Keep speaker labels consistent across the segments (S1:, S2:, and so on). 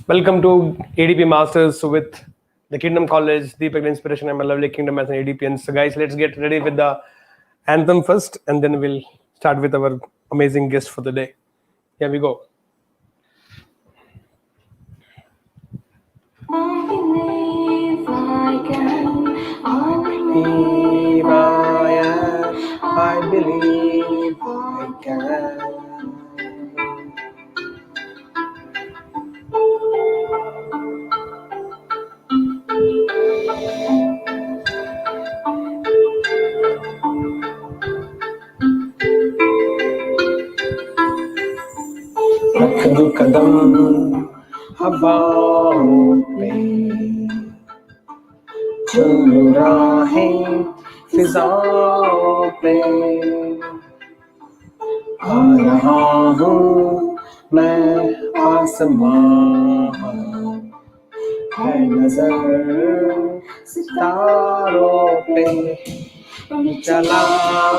S1: Welcome to EDP Masters with the Kingdom College, DEEPAK The Inspiration. I'm a lovely Kingdom as an EDP. So guys, let's get ready with the anthem first, and then we'll start with our amazing guest for the day. Here we go.
S2: I believe I can. I believe
S1: I believe I can. कदम कदम हवाओं पे चल राहें फिजाओं पे आ रहा हूँ मैं आसमां है नजर सितारों पे चला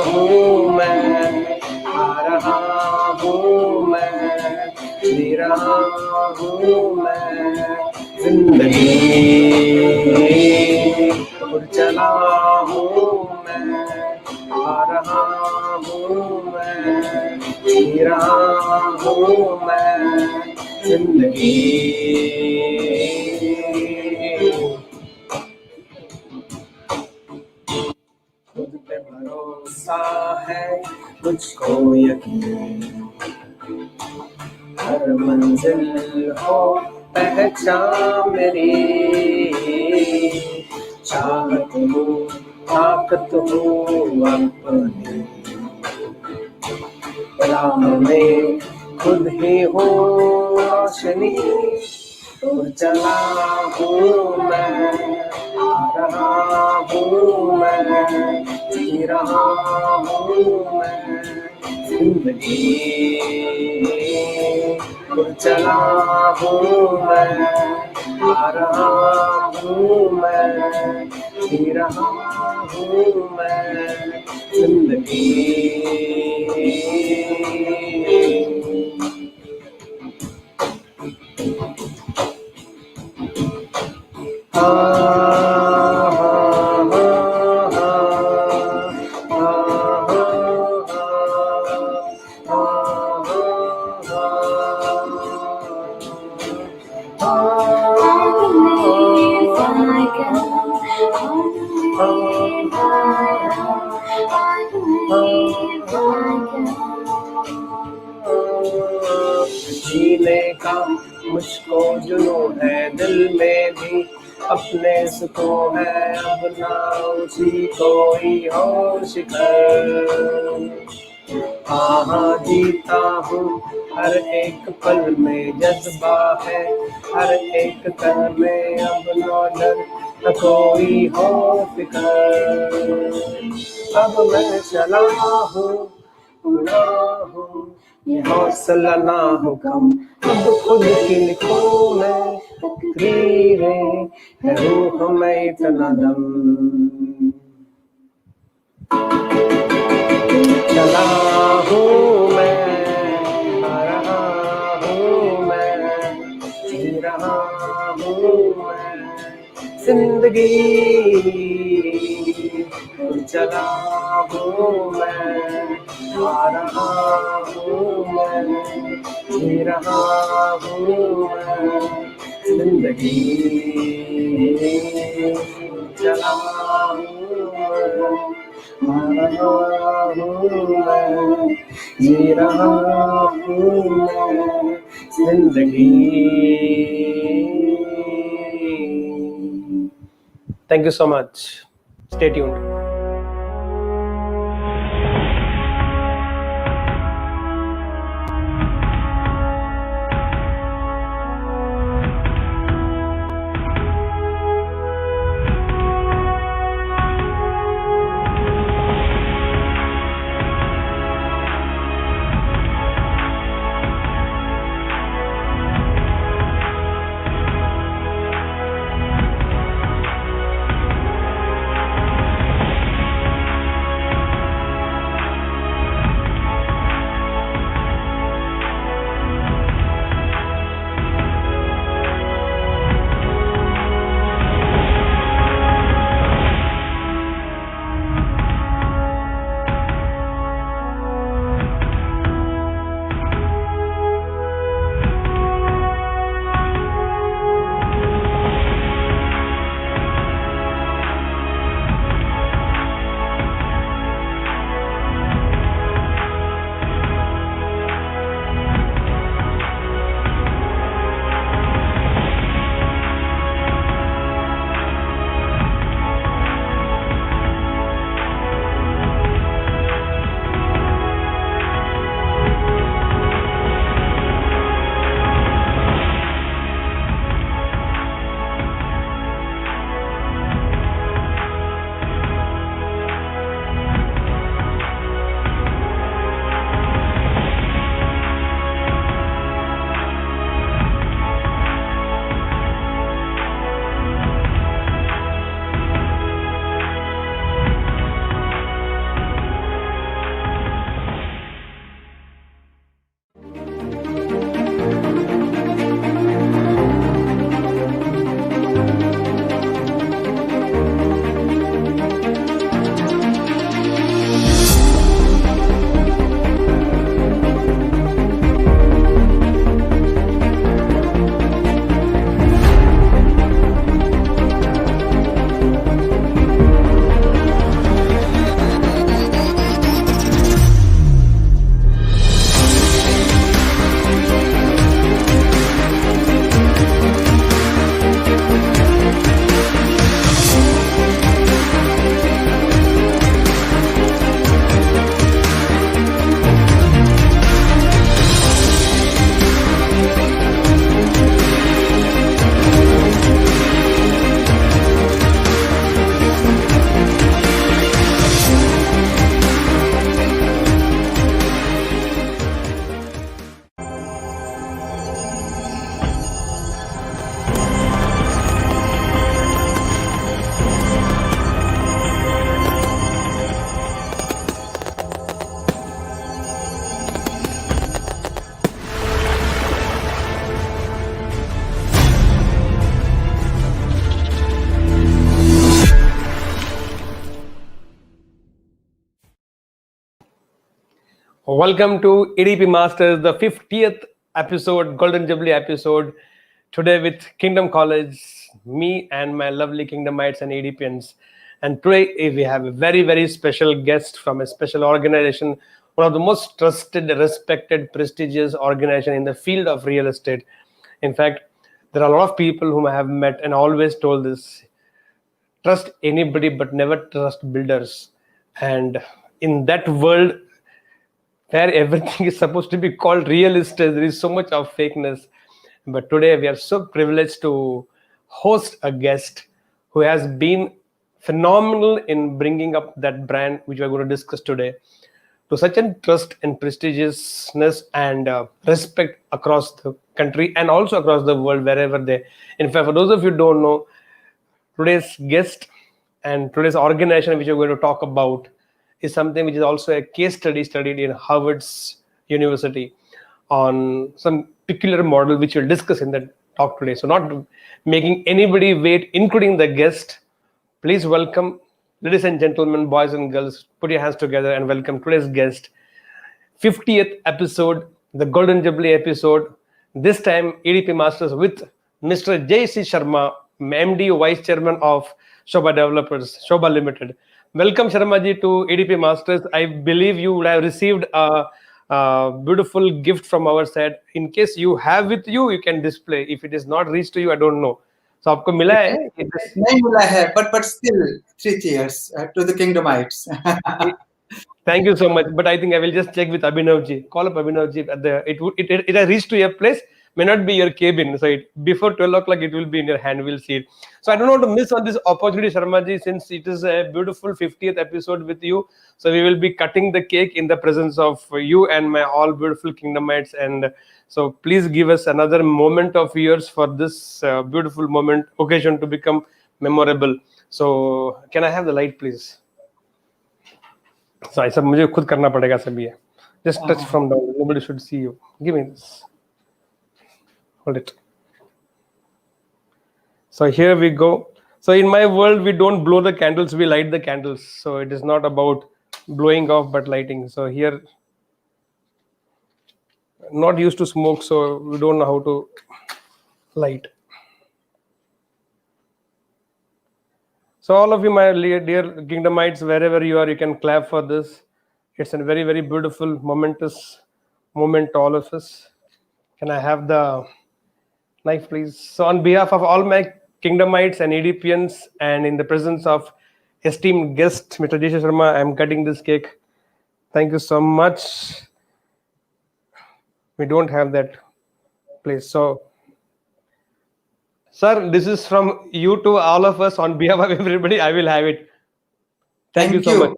S1: हूँ मैं आ रहा हूँ मैं जी रहा हूँ मैं जिंदगी और चला हूँ मैं आ रहा हूँ मैं जी रहा हूँ मैं जिंदगी खुद पे भरोसा है मुझको यकीन हर मंजिल हो पहचान मेरी चाहत हो ताकत हो अपनी राह में खुद ही हो रोशनी और चला हूँ मैं आ रहा हूँ मैं जी रहा हूँ मैं जिंदगी और चला हूँ मैं आ रहा हूँ मैं जी रहा हूँ मैं जिंदगी जीने का मुझको जुनून है दिल में भी अपने सुकून है अब ना उसी कोई हो शिकर हाँ जीता हूँ हर एक पल में जज्बा है हर एक तन में अब ना डर न कोई हो फिकर अब मैं चला हूँ ना हूँ ये हौसला ना हो कम अब खुद की लिखूं मैं तकरीरें है रूह में इतना दम चला हूँ मैं आ रहा हूँ मैं जी रहा हूँ मैं जिंदगी चला हूँ मैं आ रहा हूँ मैं जी रहा हूँ मैं जिंदगी चला हूँ मैं आ रहा हूँ मैं जी रहा हूँ मैं जिंदगी Thank you so much. Stay tuned. Welcome to EDP Masters, the 50th episode, Golden Jubilee episode. Today with Kingdom College, me and my lovely Kingdomites and EDPians. And today we have a very, very special guest from a special organization, one of the most trusted, respected, prestigious organization in the field of real estate. In fact, there are a lot of people whom I have met and always told this: trust anybody, but never trust builders. And in that world, where everything is supposed to be called real estate, there is so much of fakeness. But today we are so privileged to host a guest who has been phenomenal in bringing up that brand which we are going to discuss today to such a trust and prestigiousness and respect across the country and also across the world wherever they. In fact, for those of you who don't know, today's guest and today's organization which we're going to talk about is something which is also a case study studied in Harvard's University on some peculiar model which we'll discuss in the talk today. So not making anybody wait, including the guest, please welcome, ladies and gentlemen, boys and girls, put your hands together and welcome today's guest, 50th episode, the Golden Jubilee episode. This time, EDP Masters with Mr. J.C. Sharma, MD, Vice-chairman of Sobha Developers, Sobha Limited. Welcome, Sharma ji, to EDP Masters. I believe you would have received a beautiful gift from our side. In case you have with you, you can display. If it is not reached to you, I don't know. So, आपको मिला है?
S3: नहीं मिला है, but still 3 cheers to the Kingdomites.
S1: Thank you so much. But I think I will just check with Abhinav ji. Call up Abhinav ji. It has reached to your place. May not be your cabin. So before 12 o'clock, it will be in your hand. We'll see it. So I don't want to miss on this opportunity, Sharma ji, since it is a beautiful 50th episode with you. So we will be cutting the cake in the presence of you and my all beautiful Kingdomites. And so please give us another moment of yours for this beautiful moment, occasion to become memorable. So can I have the light, please? So I said, मुझे खुद करना पड़ेगा सभी है. Just touch from down. Nobody should see you. Give me this. Hold it. So here we go. So in my world, we don't blow the candles, we light the candles. So it is not about blowing off, but lighting. So here, not used to smoke, so we don't know how to light. So all of you, my dear Kingdomites, wherever you are, you can clap for this. It's a very, very beautiful, momentous moment to all of us. Can I have the knife, please? So on behalf of all my Kingdomites and EDPians and in the presence of esteemed guest, Mr. J.C. Sharma, I am cutting this cake. Thank you so much. We don't have that place. So, sir, this is from you to all of us. On behalf of everybody, I will have it. Thank you so much.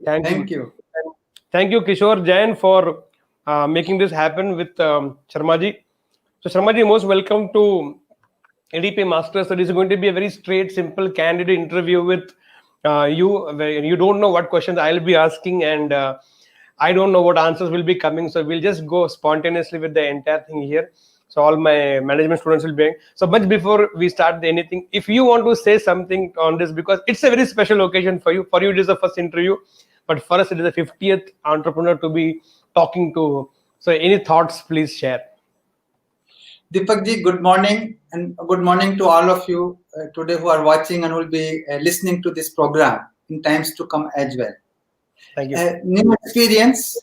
S3: Thank you.
S1: Thank you, Kishore Jain, for making this happen with Sharma ji. So, Sharma ji, most welcome to EDP Masters. So, this is going to be a very straight, simple, candid interview with you. Where you don't know what questions I'll be asking, and I don't know what answers will be coming. So, we'll just go spontaneously with the entire thing here. So all my management students will be. So much before we start anything, if you want to say something on this, because it's a very special occasion for you. For you, it is the first interview, but for us, it is the 50th entrepreneur to be talking to. So any thoughts, please share.
S3: Deepak ji, good morning, and good morning to all of you today who are watching and will be listening to this program in times to come as well.
S1: Thank you.
S3: New experience.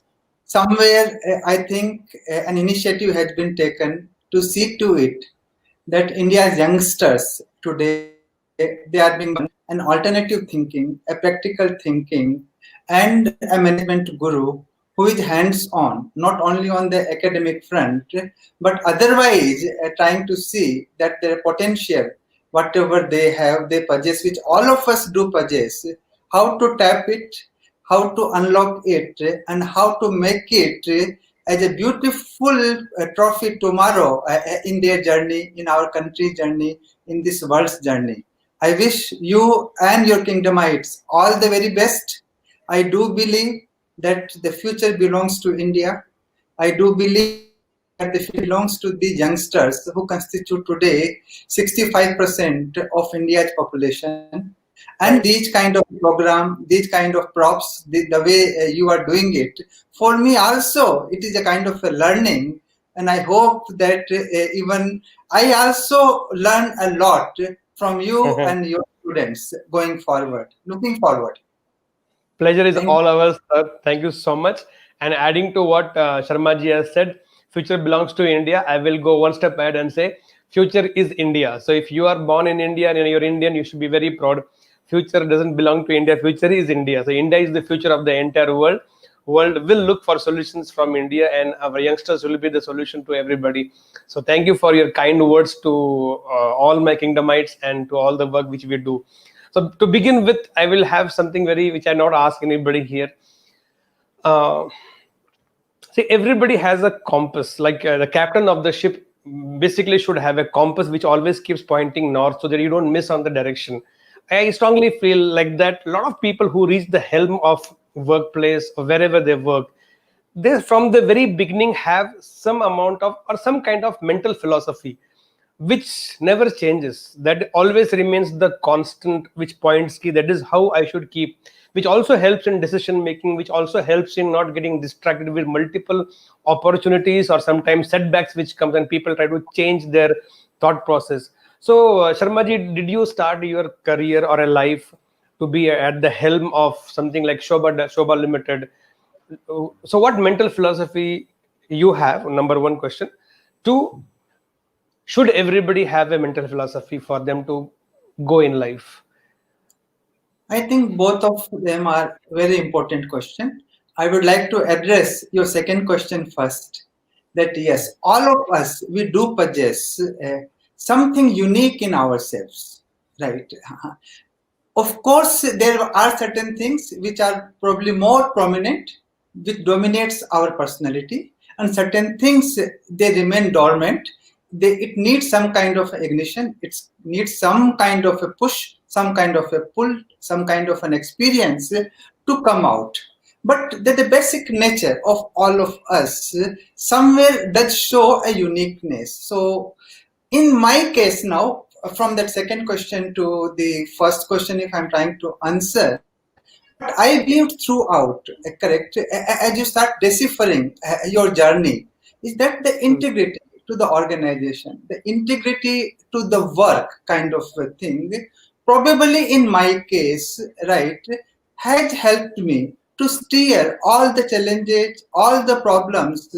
S3: Somewhere, I think an initiative has been taken to see to it that India's youngsters today, they are being an alternative thinking, a practical thinking, and a management guru who is hands-on, not only on the academic front, but otherwise trying to see that their potential, whatever they have, they possess, which all of us do possess, how to tap it, how to unlock it, and how to make it as a beautiful trophy tomorrow in their journey, in our country's journey, in this world's journey. I wish you and your Kingdomites all the very best. I do believe that the future belongs to India. I do believe that the future belongs to the youngsters who constitute today 65% of India's population. And these kind of program, these kind of props, the way you are doing it, for me also, it is a kind of a learning. And I hope that even I also learn a lot from you and your students going forward. Looking forward.
S1: Pleasure is
S3: Thank
S1: all ours, sir. Thank you so much. And adding to what Sharma ji has said, future belongs to India. I will go one step ahead and say, future is India. So if you are born in India and you're Indian, you should be very proud. Future doesn't belong to India. Future is India. So India is the future of the entire world. World will look for solutions from India, and our youngsters will be the solution to everybody. So thank you for your kind words to all my kingdomites and to all the work which we do. So to begin with, I will have something very which I not ask anybody here. Uh, See, everybody has a compass. Like the captain of the ship basically should have a compass which always keeps pointing north so that you don't miss on the direction. I strongly feel like that. A lot of people who reach the helm of workplace or wherever they work, they from the very beginning have some amount of or some kind of mental philosophy which never changes, that always remains the constant, which points key, that is how I should keep, which also helps in decision making, which also helps in not getting distracted with multiple opportunities or sometimes setbacks which comes and people try to change their thought process. So Sharma ji, did you start your career or a life to be at the helm of something like Sobha Limited? So what mental philosophy you have? Number one question. Two, should everybody have a mental philosophy for them to go in life?
S3: I think both of them are very important question. I would like to address your second question first. That yes, all of us, we do possess something unique in ourselves, right? Of course, there are certain things which are probably more prominent, which dominates our personality, and certain things they remain dormant. It needs some kind of ignition. It needs some kind of a push, some kind of a pull, some kind of an experience to come out. But the basic nature of all of us somewhere does show a uniqueness. So in my case now, from that second question to the first question, if I'm trying to answer, what I believed throughout, correct, as you start deciphering your journey, is that the integrity to the organization, the integrity to the work kind of a thing, probably in my case, right, has helped me to steer all the challenges, all the problems,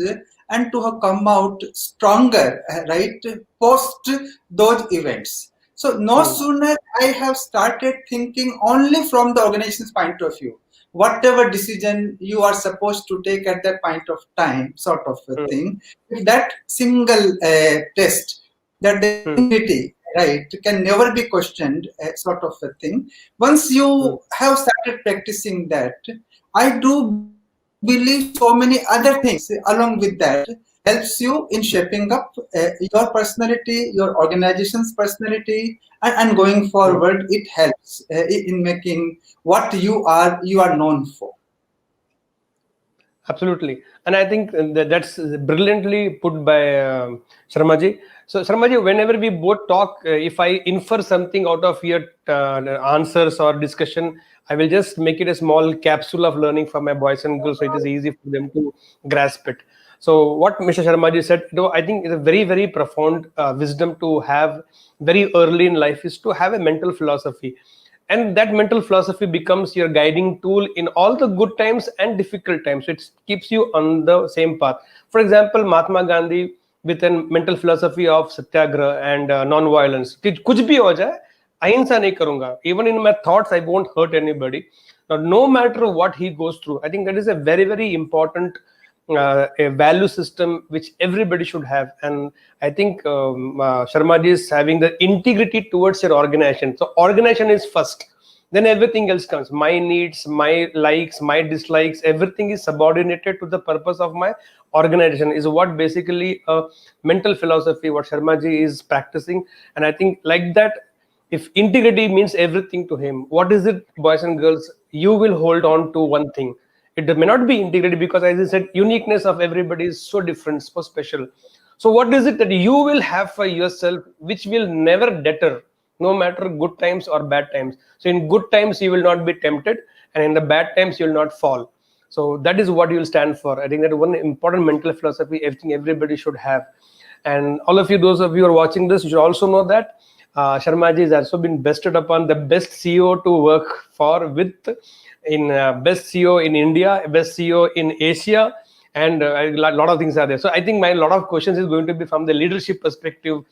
S3: and to have come out stronger, right, post those events. So no sooner I have started thinking only from the organization's point of view, whatever decision you are supposed to take at that point of time, sort of a thing, if that single test, that the integrity, right, can never be questioned, sort of a thing. Once you have started practicing that, I do believe so many other things along with that helps you in shaping up your personality, your organization's personality, and going forward, it helps in making what you are known for.
S1: Absolutely. And I think that's brilliantly put by Sharma ji. So Sharma ji, whenever we both talk, if I infer something out of your answers or discussion, I will just make it a small capsule of learning for my boys and girls, so it is easy for them to grasp it. So what Mr. Sharma ji said, I think is a very, very profound wisdom to have very early in life, is to have a mental philosophy. And that mental philosophy becomes your guiding tool in all the good times and difficult times. So it keeps you on the same path. For example, Mahatma Gandhi, with a mental philosophy of satyagraha and non-violence, kuch bhi ho jaye, ahinsa nahi karunga. Even in my thoughts, I won't hurt anybody. Now, no matter what he goes through, I think that is a very, very important a value system which everybody should have. And I think Sharma ji is having the integrity towards your organization. So organization is first, then everything else comes. My needs, my likes, my dislikes, everything is subordinated to the purpose of my organization, is what basically a mental philosophy what Sharma ji is practicing. And I think like that, if integrity means everything to him, what is it, boys and girls? You will hold on to one thing. It may not be integrated because, as I said, uniqueness of everybody is so different, so special. So what is it that you will have for yourself which will never deter no matter good times or bad times. So in good times you will not be tempted, and in the bad times you will not fall. So that is what you will stand for. I think that one important mental philosophy I think everybody should have. And all of you, those of you who are watching this, you should also know that Sharmaji has also been bested upon the best CEO to work for with, in best CEO in India, best CEO in Asia, and a lot of things are there. So I think my lot of questions is going to be from the leadership perspective,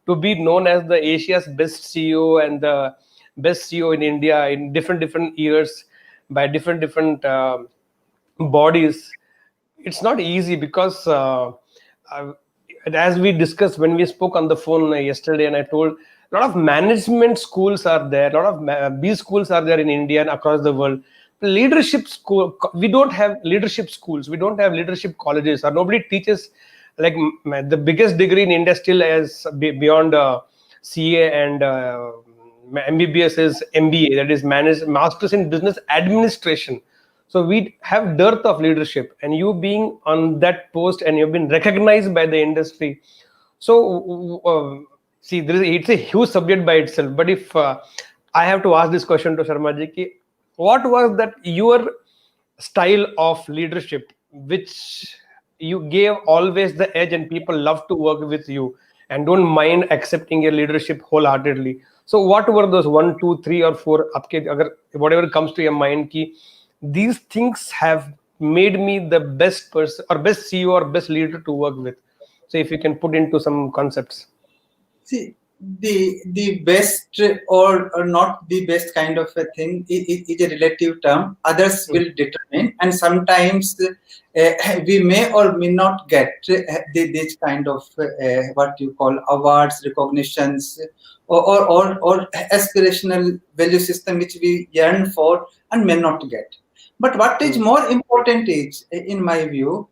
S1: to be known as the Asia's best CEO and the best CEO in India in different years by different bodies. It's not easy because uh, as we discussed when we spoke on the phone yesterday, and I told a lot of management schools are there, a lot of B schools are there in India and across the world. Leadership school, we don't have leadership schools, we don't have leadership colleges, or nobody teaches. Like the biggest degree in India still is beyond CA and MBBS is MBA, that is managed Masters in Business Administration. So we have dearth of leadership, and you being on that post and you've been recognized by the industry. So see, it's a huge subject by itself. But if I have to ask this question to Sharmaji, ki, what was that your style of leadership which you gave always the edge, and people love to work with you and don't mind accepting your leadership wholeheartedly? So what were those 1, 2, 3 or 4 आपके अगर whatever comes to your mind ki these things have made me the best person or best CEO or best leader to work with? So if you can put into some concepts.
S3: See, the best or not the best kind of a thing is a relative term. Others will determine, and sometimes we may or may not get this kind of what you call awards, recognitions, or aspirational value system which we yearn for and may not get. But what is more important is, in my view,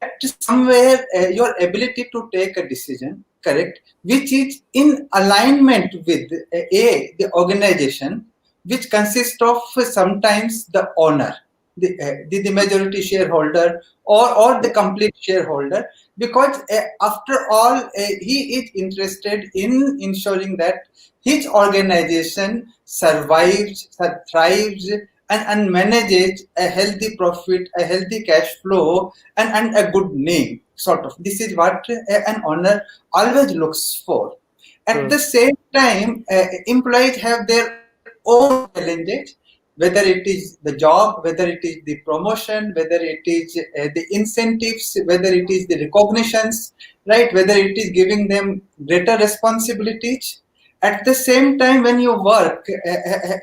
S3: that somewhere your ability to take a decision, correct, which is in alignment with the organization, which consists of sometimes the owner, the majority shareholder, or the complete shareholder, because after all he is interested in ensuring that his organization survives, thrives, and manages a healthy profit, a healthy cash flow, and a good name, sort of. This is what an owner always looks for. At the same time, employees have their own challenges, whether it is the job, whether it is the promotion, whether it is the incentives, whether it is the recognitions, right, whether it is giving them greater responsibilities. At the same time, when you work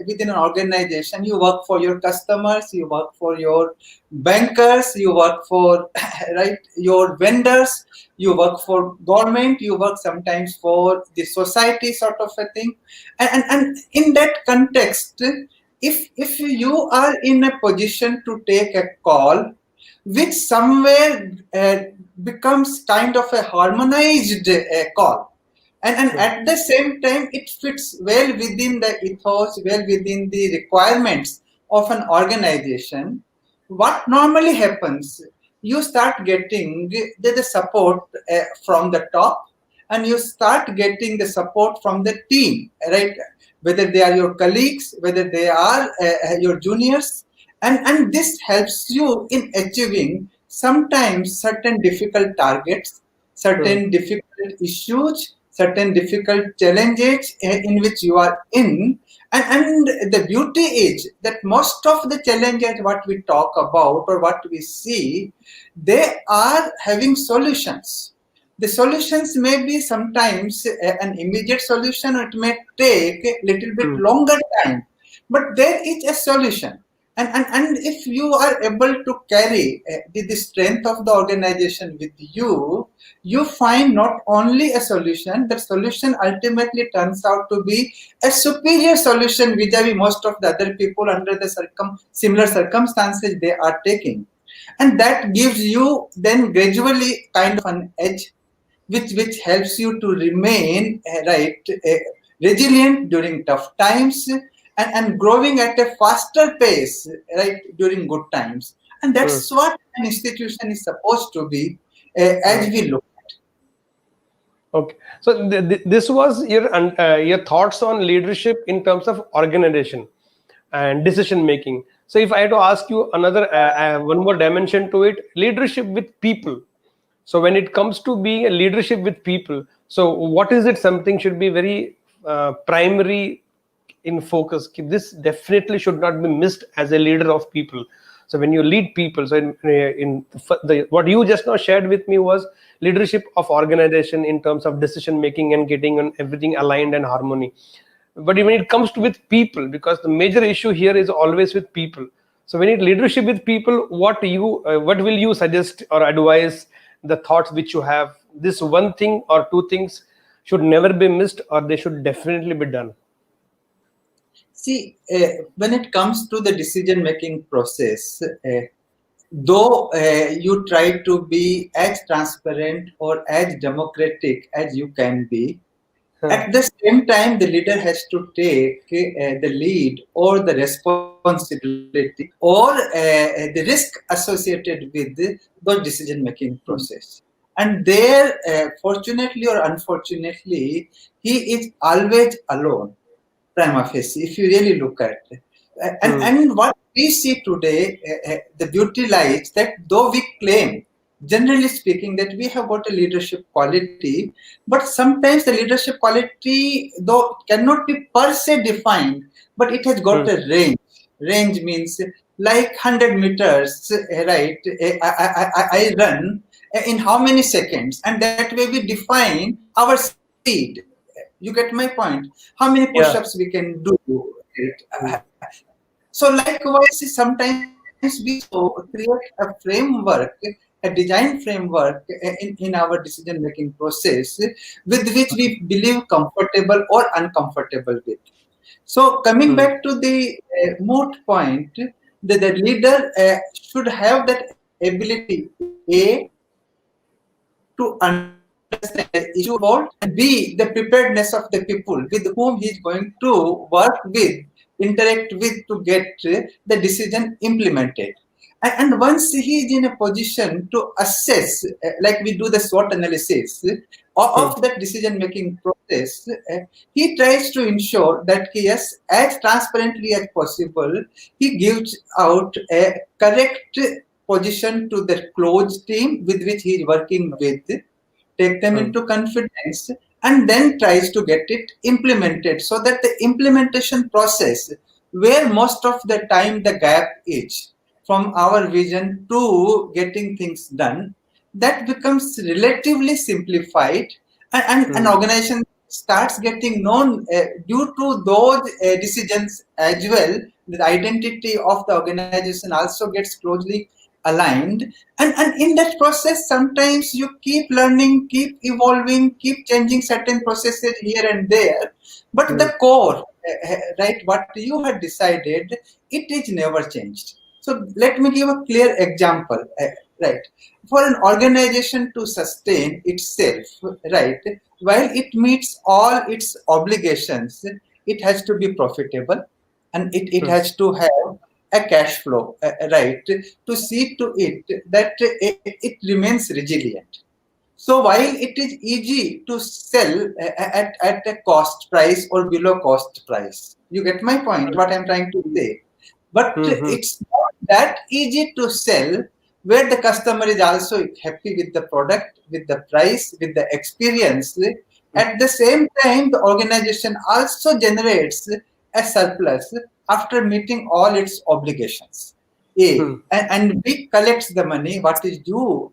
S3: within an organization, you work for your customers, you work for your bankers, you work for right, your vendors, you work for government, you work sometimes for the society, sort of a thing. And in that context, if you are in a position to take a call which somewhere becomes kind of a harmonized call, and at the same time it fits well within the ethos, well within the requirements of an organization, what normally happens, you start getting the support from the top, and you start getting the support from the team, right, whether they are your colleagues, whether they are your juniors, and this helps you in achieving sometimes certain difficult targets, certain difficult issues, certain difficult challenges in which you are in. And the beauty is that most of the challenges what we talk about or what we see, they are having solutions. The solutions may be sometimes an immediate solution, or it may take a little bit longer time, but there is a solution. And if you are able to carry the strength of the organization with you, you find not only a solution, the solution ultimately turns out to be a superior solution vis-a-vis most of the other people under the similar circumstances they are taking. And that gives you then gradually kind of an edge, which helps you to remain resilient during tough times, and growing at a faster pace, right, during good times. And that's what an institution is supposed to be, as we look at.
S1: Okay. So this was your thoughts on leadership in terms of organization and decision making. So if I had to ask you another one more dimension to it, leadership with people. So when it comes to being a leadership with people, so what is it? Something should be very primary in focus. This definitely should not be missed as a leader of people. So when you lead people, so what you just now shared with me was leadership of organization in terms of decision making and getting on everything aligned and harmony. But when it comes to with people, because the major issue here is always with people. So when it leadership with people, what will you suggest or advise, the thoughts which you have, this one thing or two things should never be missed or they should definitely be done?
S3: See, when it comes to the decision-making process, though you try to be as transparent or as democratic as you can be, at the same time, the leader has to take the lead or the responsibility or the risk associated with those decision-making process. And there, fortunately or unfortunately, he is always alone, prima facie, if you really look at it. And what we see today, the beauty lies that though we claim, generally speaking, that we have got a leadership quality, but sometimes the leadership quality, though cannot be per se defined, but it has got a range. Range means like 100 meters, right? I run in how many seconds, and that way we define our speed. You get my point? How many push-ups we can do? Right? So likewise, sometimes we also create a framework, a design framework in our decision-making process with which we believe comfortable or uncomfortable with. So coming back to the moot point, the leader should have that ability, A, to understand the issue involved, and B, the preparedness of the people with whom he is going to work with, interact with to get the decision implemented. And once he is in a position to assess, like we do the SWOT analysis of that decision making process, he tries to ensure that he, yes, as transparently as possible, he gives out a correct position to the close team with which he is working with, take them into confidence, and then tries to get it implemented, so that the implementation process, where most of the time the gap is from our vision to getting things done, that becomes relatively simplified, and an organization starts getting known due to those decisions as well. The identity of the organization also gets closely aligned, and in that process sometimes you keep learning, keep evolving, keep changing certain processes here and there, but the core, right, what you had decided, it is never changed. So let me give a clear example, right? For an organization to sustain itself, right, while it meets all its obligations, it has to be profitable, and it has to have a cash flow, right, to see to it that it remains resilient. So while it is easy to sell at a cost price or below cost price, you get my point, what I'm trying to say. But it's not that easy to sell where the customer is also happy with the product, with the price, with the experience. At the same time, the organization also generates a surplus after meeting all its obligations. And B collects the money what is due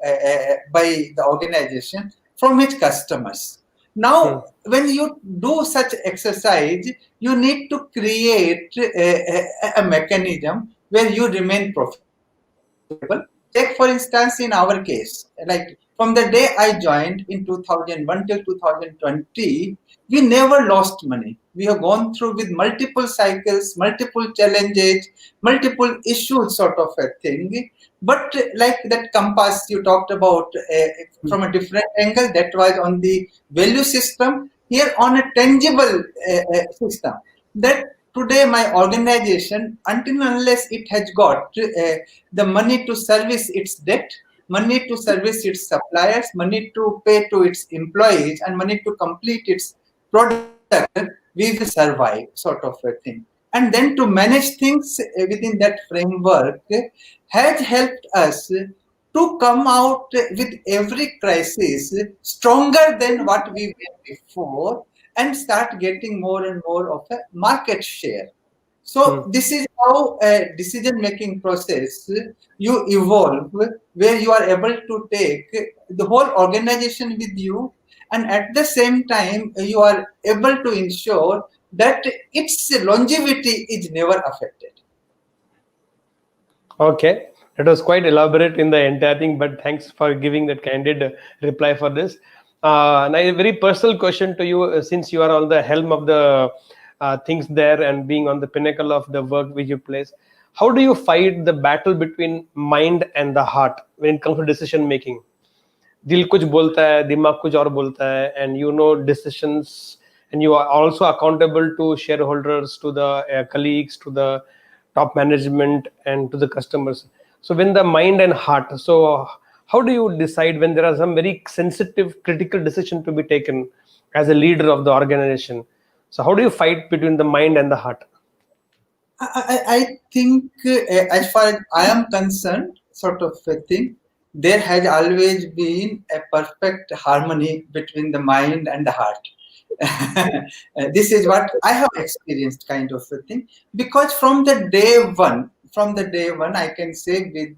S3: by the organization from its customers. Now, when you do such exercise, you need to create a mechanism where you remain profitable. Take, for instance, in our case, like from the day I joined in 2001 till 2020, we never lost money. We have gone through with multiple cycles, multiple challenges, multiple issues, sort of a thing. But like that compass you talked about from a different angle, that was on the value system, here on a tangible system. That today my organization, until and unless it has got the money to service its debt, money to service its suppliers, money to pay to its employees, and money to complete its product, we will survive, sort of a thing. And then to manage things within that framework has helped us to come out with every crisis stronger than what we were before, and start getting more and more of a market share. So this is how a decision-making process you evolve, where you are able to take the whole organization with you, and at the same time you are able to ensure that its longevity is never affected.
S1: Okay, it was quite elaborate in the entire thing, but thanks for giving that candid reply for this. Now, a very personal question to you, since you are on the helm of the things there and being on the pinnacle of the work which you place. How do you fight the battle between mind and the heart when it comes to decision making? दिल कुछ बोलता है, दिमाग कुछ और बोलता है, and you know decisions, and you are also accountable to shareholders, to the colleagues, to the top management, and to the customers. So when the mind and heart, so how do you decide when there are some very sensitive, critical decision to be taken as a leader of the organization? So how do you fight between the mind and the heart?
S3: I think, as far as I am concerned, sort of a thing, there has always been a perfect harmony between the mind and the heart. This is what I have experienced, kind of a thing, because from the day one, I can say with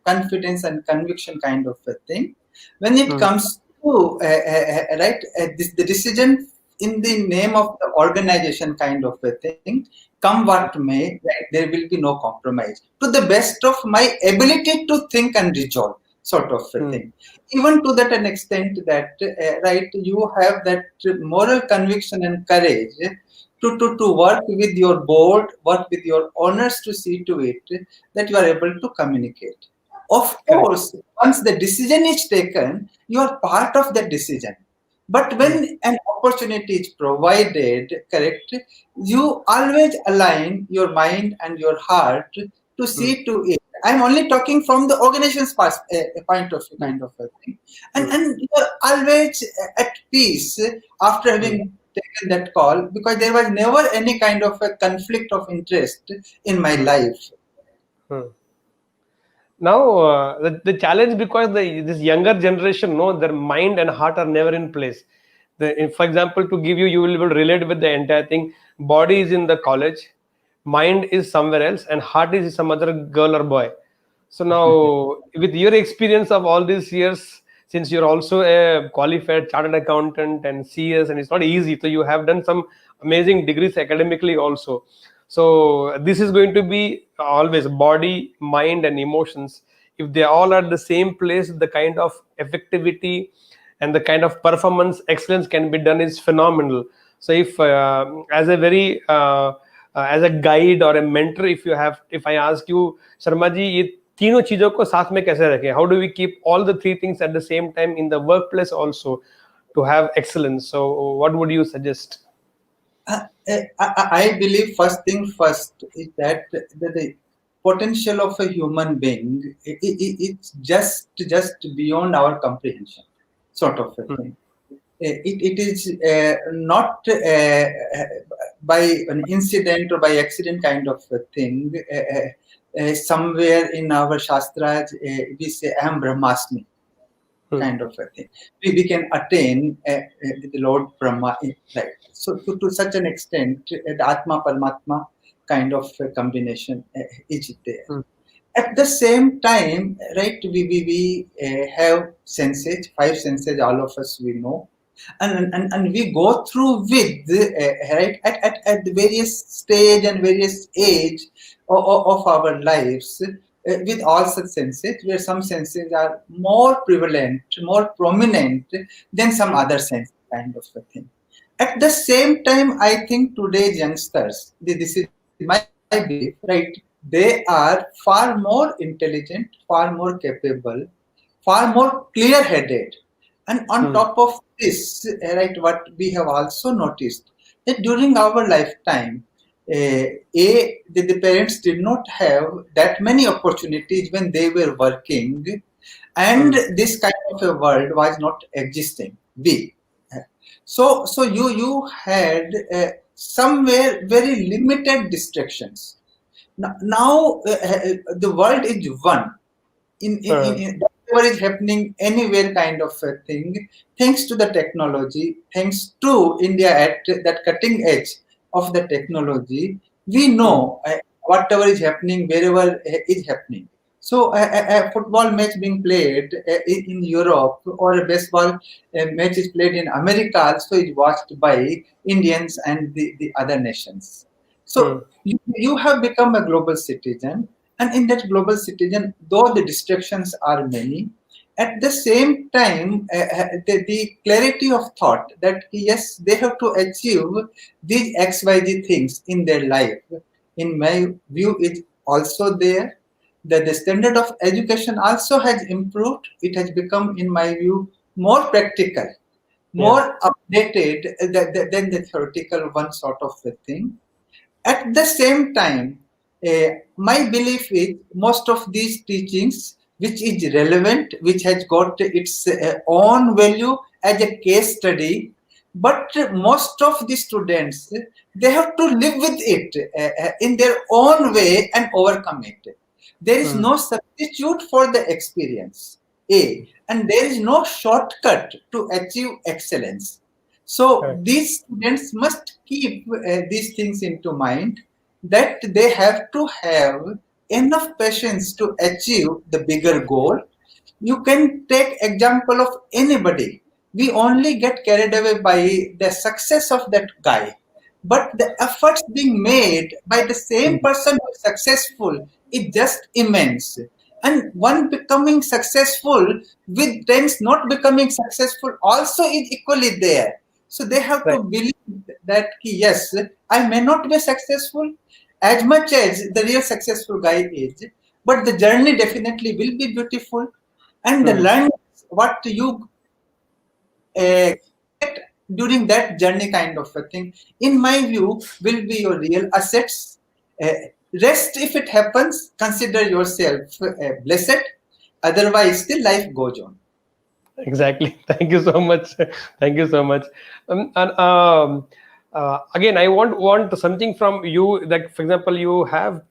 S3: confidence and conviction, kind of a thing, when it comes to the decision in the name of the organization, kind of a thing, come what may, right, there will be no compromise to the best of my ability to think and resolve, sort of a thing. Even to that an extent that right, you have that moral conviction and courage to work with your board, work with your owners to see to it that you are able to communicate. Of course, once the decision is taken, you are part of that decision. But when an opportunity is provided, correct, you always align your mind and your heart to see to it. I'm only talking from the organization's point of view, kind of a thing. And you're always at peace after having taken that call, because there was never any kind of a conflict of interest in my life.
S1: Now the challenge, because this younger generation, no, their mind and heart are never in place. For example, to give you, you will be able to relate with the entire thing. Body is in the college, mind is somewhere else, and heart is some other girl or boy. So now, with your experience of all these years, since you're also a qualified chartered accountant and CS, and it's not easy, so you have done some amazing degrees academically also. So this is going to be always body, mind, and emotions. If they all are the same place, the kind of effectivity and the kind of performance excellence can be done is phenomenal. So if as a very as a guide or a mentor, if I ask you, Sharma ji, ये तीनों चीजों को साथ में कैसे रखें? How do we keep all the three things at the same time in the workplace also to have excellence? So what would you suggest?
S3: I believe first thing first is that the potential of a human being, it's just beyond our comprehension, sort of a thing. It is not by an incident or by accident, kind of a thing. Somewhere in our Shastras, we say Aham Brahmasmi, kind of a thing. We can attain the Lord Brahma, right? So to such an extent, the Atma Paramatma kind of combination is there. At the same time, right, we have senses, 5 senses, all of us we know, and we go through with right at the various stage and various age of our lives with all such senses, where some senses are more prevalent, more prominent than some other sense, kind of a thing. At the same time, I think today's youngsters, this is my belief, right? They are far more intelligent, far more capable, far more clear-headed. And on top of this, right, what we have also noticed, that during our lifetime, the parents did not have that many opportunities when they were working and this kind of a world was not existing. So you had somewhere very limited distractions. Now the world is one. In whatever is happening anywhere kind of a thing, thanks to the technology, thanks to India at that cutting edge of the technology, we know whatever is happening wherever is happening. So a football match being played in Europe, or a baseball match is played in America also is watched by Indians and the other nations. So you have become a global citizen, and in that global citizen, though the distractions are many, at the same time, the clarity of thought that yes, they have to achieve these XYZ things in their life, in my view, is also there. The standard of education also has improved. It has become, in my view, more practical, more updated than the theoretical one sort of a thing. At the same time, my belief is most of these teachings, which is relevant, which has got its own value as a case study, but most of the students, they have to live with it in their own way and overcome it. There is no substitute for the experience, and there is no shortcut to achieve excellence. So these students must keep these things into mind, that they have to have enough patience to achieve the bigger goal. You can take example of anybody. We only get carried away by the success of that guy, but the efforts being made by the same person who is successful is just immense. And one becoming successful with tens not becoming successful also is equally there. So they have to believe that yes, I may not be successful as much as the real successful guy is, but the journey definitely will be beautiful, and the learn what you get during that journey kind of a thing, in my view, will be your real assets. Rest, if it happens, consider yourself blessed. Otherwise, still life goes on.
S1: Exactly. Thank you so much. Thank you so much. Again, I want something from you. Like, for example,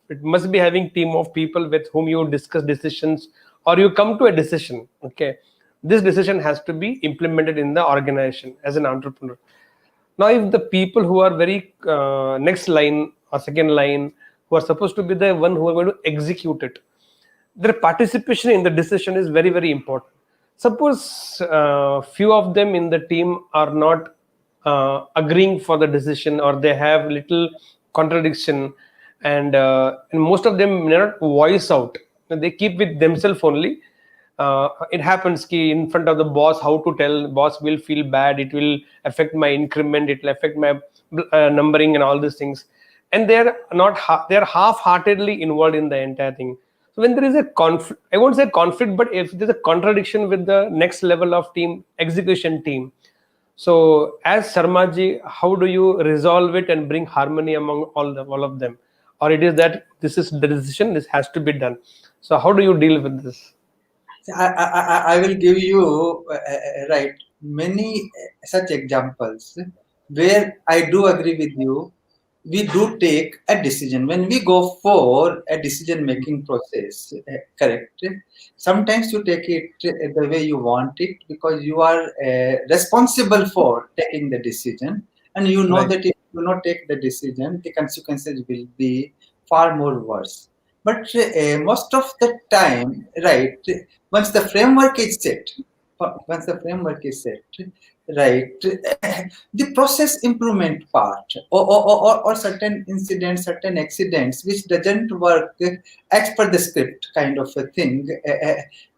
S1: it must be having team of people with whom you discuss decisions, or you come to a decision. Okay, this decision has to be implemented in the organization as an entrepreneur. Now, if the people who are very next line or second line, who are supposed to be the one who are going to execute it, their participation in the decision is very, very important. Suppose few of them in the team are not agreeing for the decision, or they have little contradiction, and most of them may not voice out. They keep with themselves only. It happens ki in front of the boss, how to tell boss will feel bad, it will affect my increment, it will affect my numbering and all these things, and they're they're half-heartedly involved in the entire thing. So when there is a conflict, I won't say conflict, but if there's a contradiction with the next level of team, execution team, so as Sharmaji, how do you resolve it and bring harmony among all of them? Or it is that this is the decision, this has to be done. So how do you deal with this?
S3: I will give you many such examples where I do agree with you. We do take a decision when we go for a decision making process, correct? Sometimes you take it the way you want it, because you are responsible for taking the decision, and you know that if you not take the decision, the consequences will be far more worse. But most of the time, once the framework is set, the process improvement part, or certain incidents, certain accidents which doesn't work as per the script kind of a thing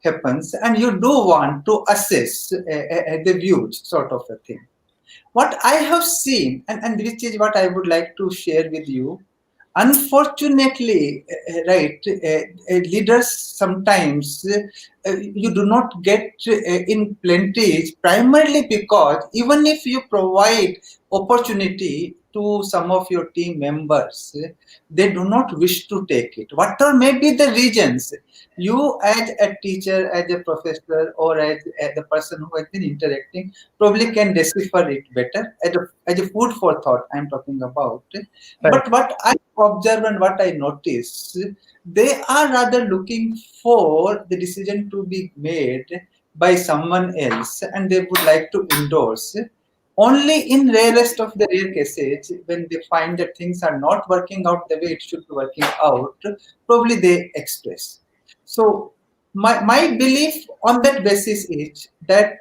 S3: happens, and you do want to assess the views sort of a thing. What I have seen, and which is what I would like to share with you, unfortunately, leaders sometimes you do not get in plenty, primarily because even if you provide opportunity to some of your team members, they do not wish to take it. What are maybe the reasons? You as a teacher, as a professor, or as the person who has been interacting, probably can decipher it better. As a food for thought, I'm talking about.
S1: Right.
S3: But what I observe and what I notice, they are rather looking for the decision to be made by someone else, and they would like to endorse. Only in rarest of the rare cases, when they find that things are not working out the way it should be working out, probably they express. So my belief on that basis is that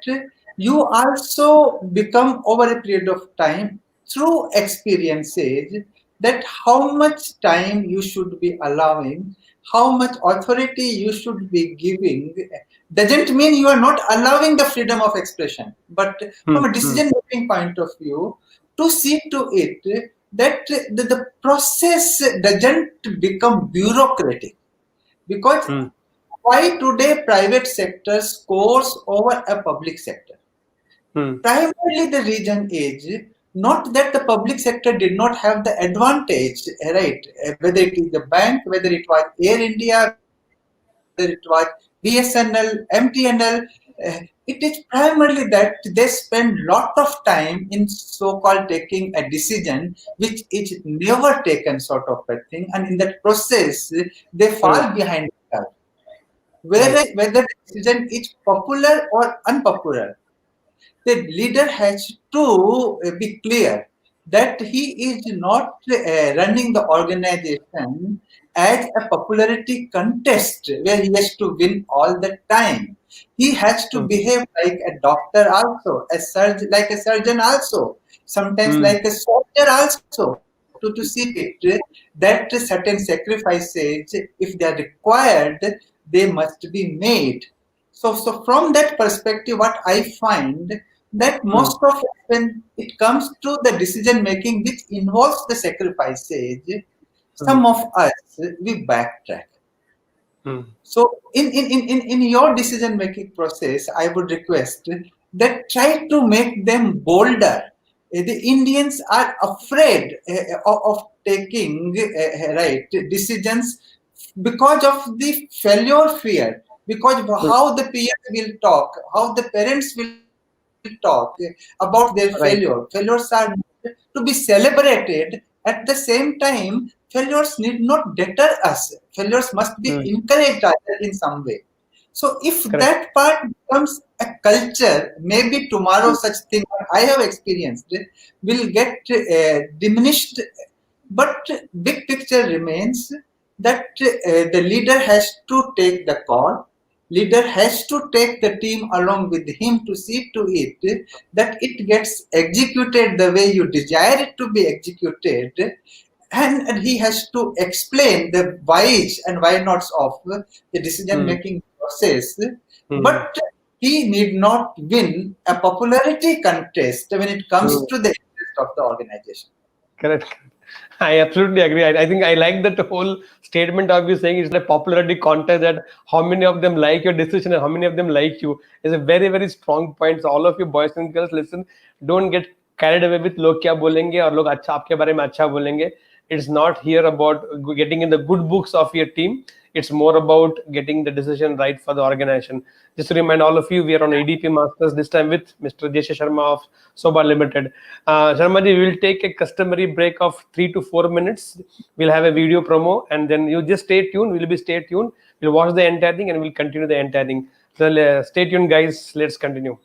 S3: you also become over a period of time through experiences that how much time you should be allowing, how much authority you should be giving, doesn't mean you are not allowing the freedom of expression, but from a decision making point of view, to see to it that the process doesn't become bureaucratic. Because why today private sector scores over a public sector? Primarily, the reason is not that the public sector did not have the advantage, right? Whether it is the bank, whether it was Air India, whether it was BSNL, MTNL, it is primarily that they spend lot of time in so-called taking a decision which is never taken, sort of a thing, and in that process they fall behind the curve.
S1: Right.
S3: Whether the decision is popular or unpopular, the leader has to be clear that he is not running the organization as a popularity contest where he has to win all the time. He has to behave like a doctor also, a surgeon, like a surgeon also, sometimes like a soldier also, to see to it that certain sacrifices, if they are required, they must be made. So from that perspective, what I find that most of it, when it comes to the decision making which involves the sacrifices, some of us we backtrack. So in your decision making process, I would request that try to make them bolder. The Indians are afraid of taking right decisions because of the failure fear, because of how the peers will talk, how the parents will talk about their failure.
S1: Right.
S3: Failures are to be celebrated. At the same time, failures need not deter us. Failures must be encouraged in some way. So if
S1: Correct.
S3: that part becomes a culture, maybe tomorrow such thing I have experienced will get diminished. But big picture remains that the leader has to take the call. Leader has to take the team along with him to see to it that it gets executed the way you desire it to be executed, and he has to explain the whys and why nots of the decision making process. But he need not win a popularity contest when it comes to the interest of the organization.
S1: Correct. I absolutely agree. I think I like that whole statement of you saying it's a popularity contest, that how many of them like your decision and how many of them like you is a very, very strong point. So all of you boys and girls, listen, don't get carried away with log kya bolenge or log acha aapke bare mein acha bolenge. It's not here about getting in the good books of your team. It's more about getting the decision right for the organization. Just to remind all of you, we are on EDP Masters this time with Mr. J. Sharma of Sobha Limited. Sharma ji, we will take a customary break of 3 to 4 minutes. We'll have a video promo, and then you just stay tuned. We'll be stay tuned. We'll watch the entire thing and we'll continue the entire thing. So stay tuned, guys. Let's continue.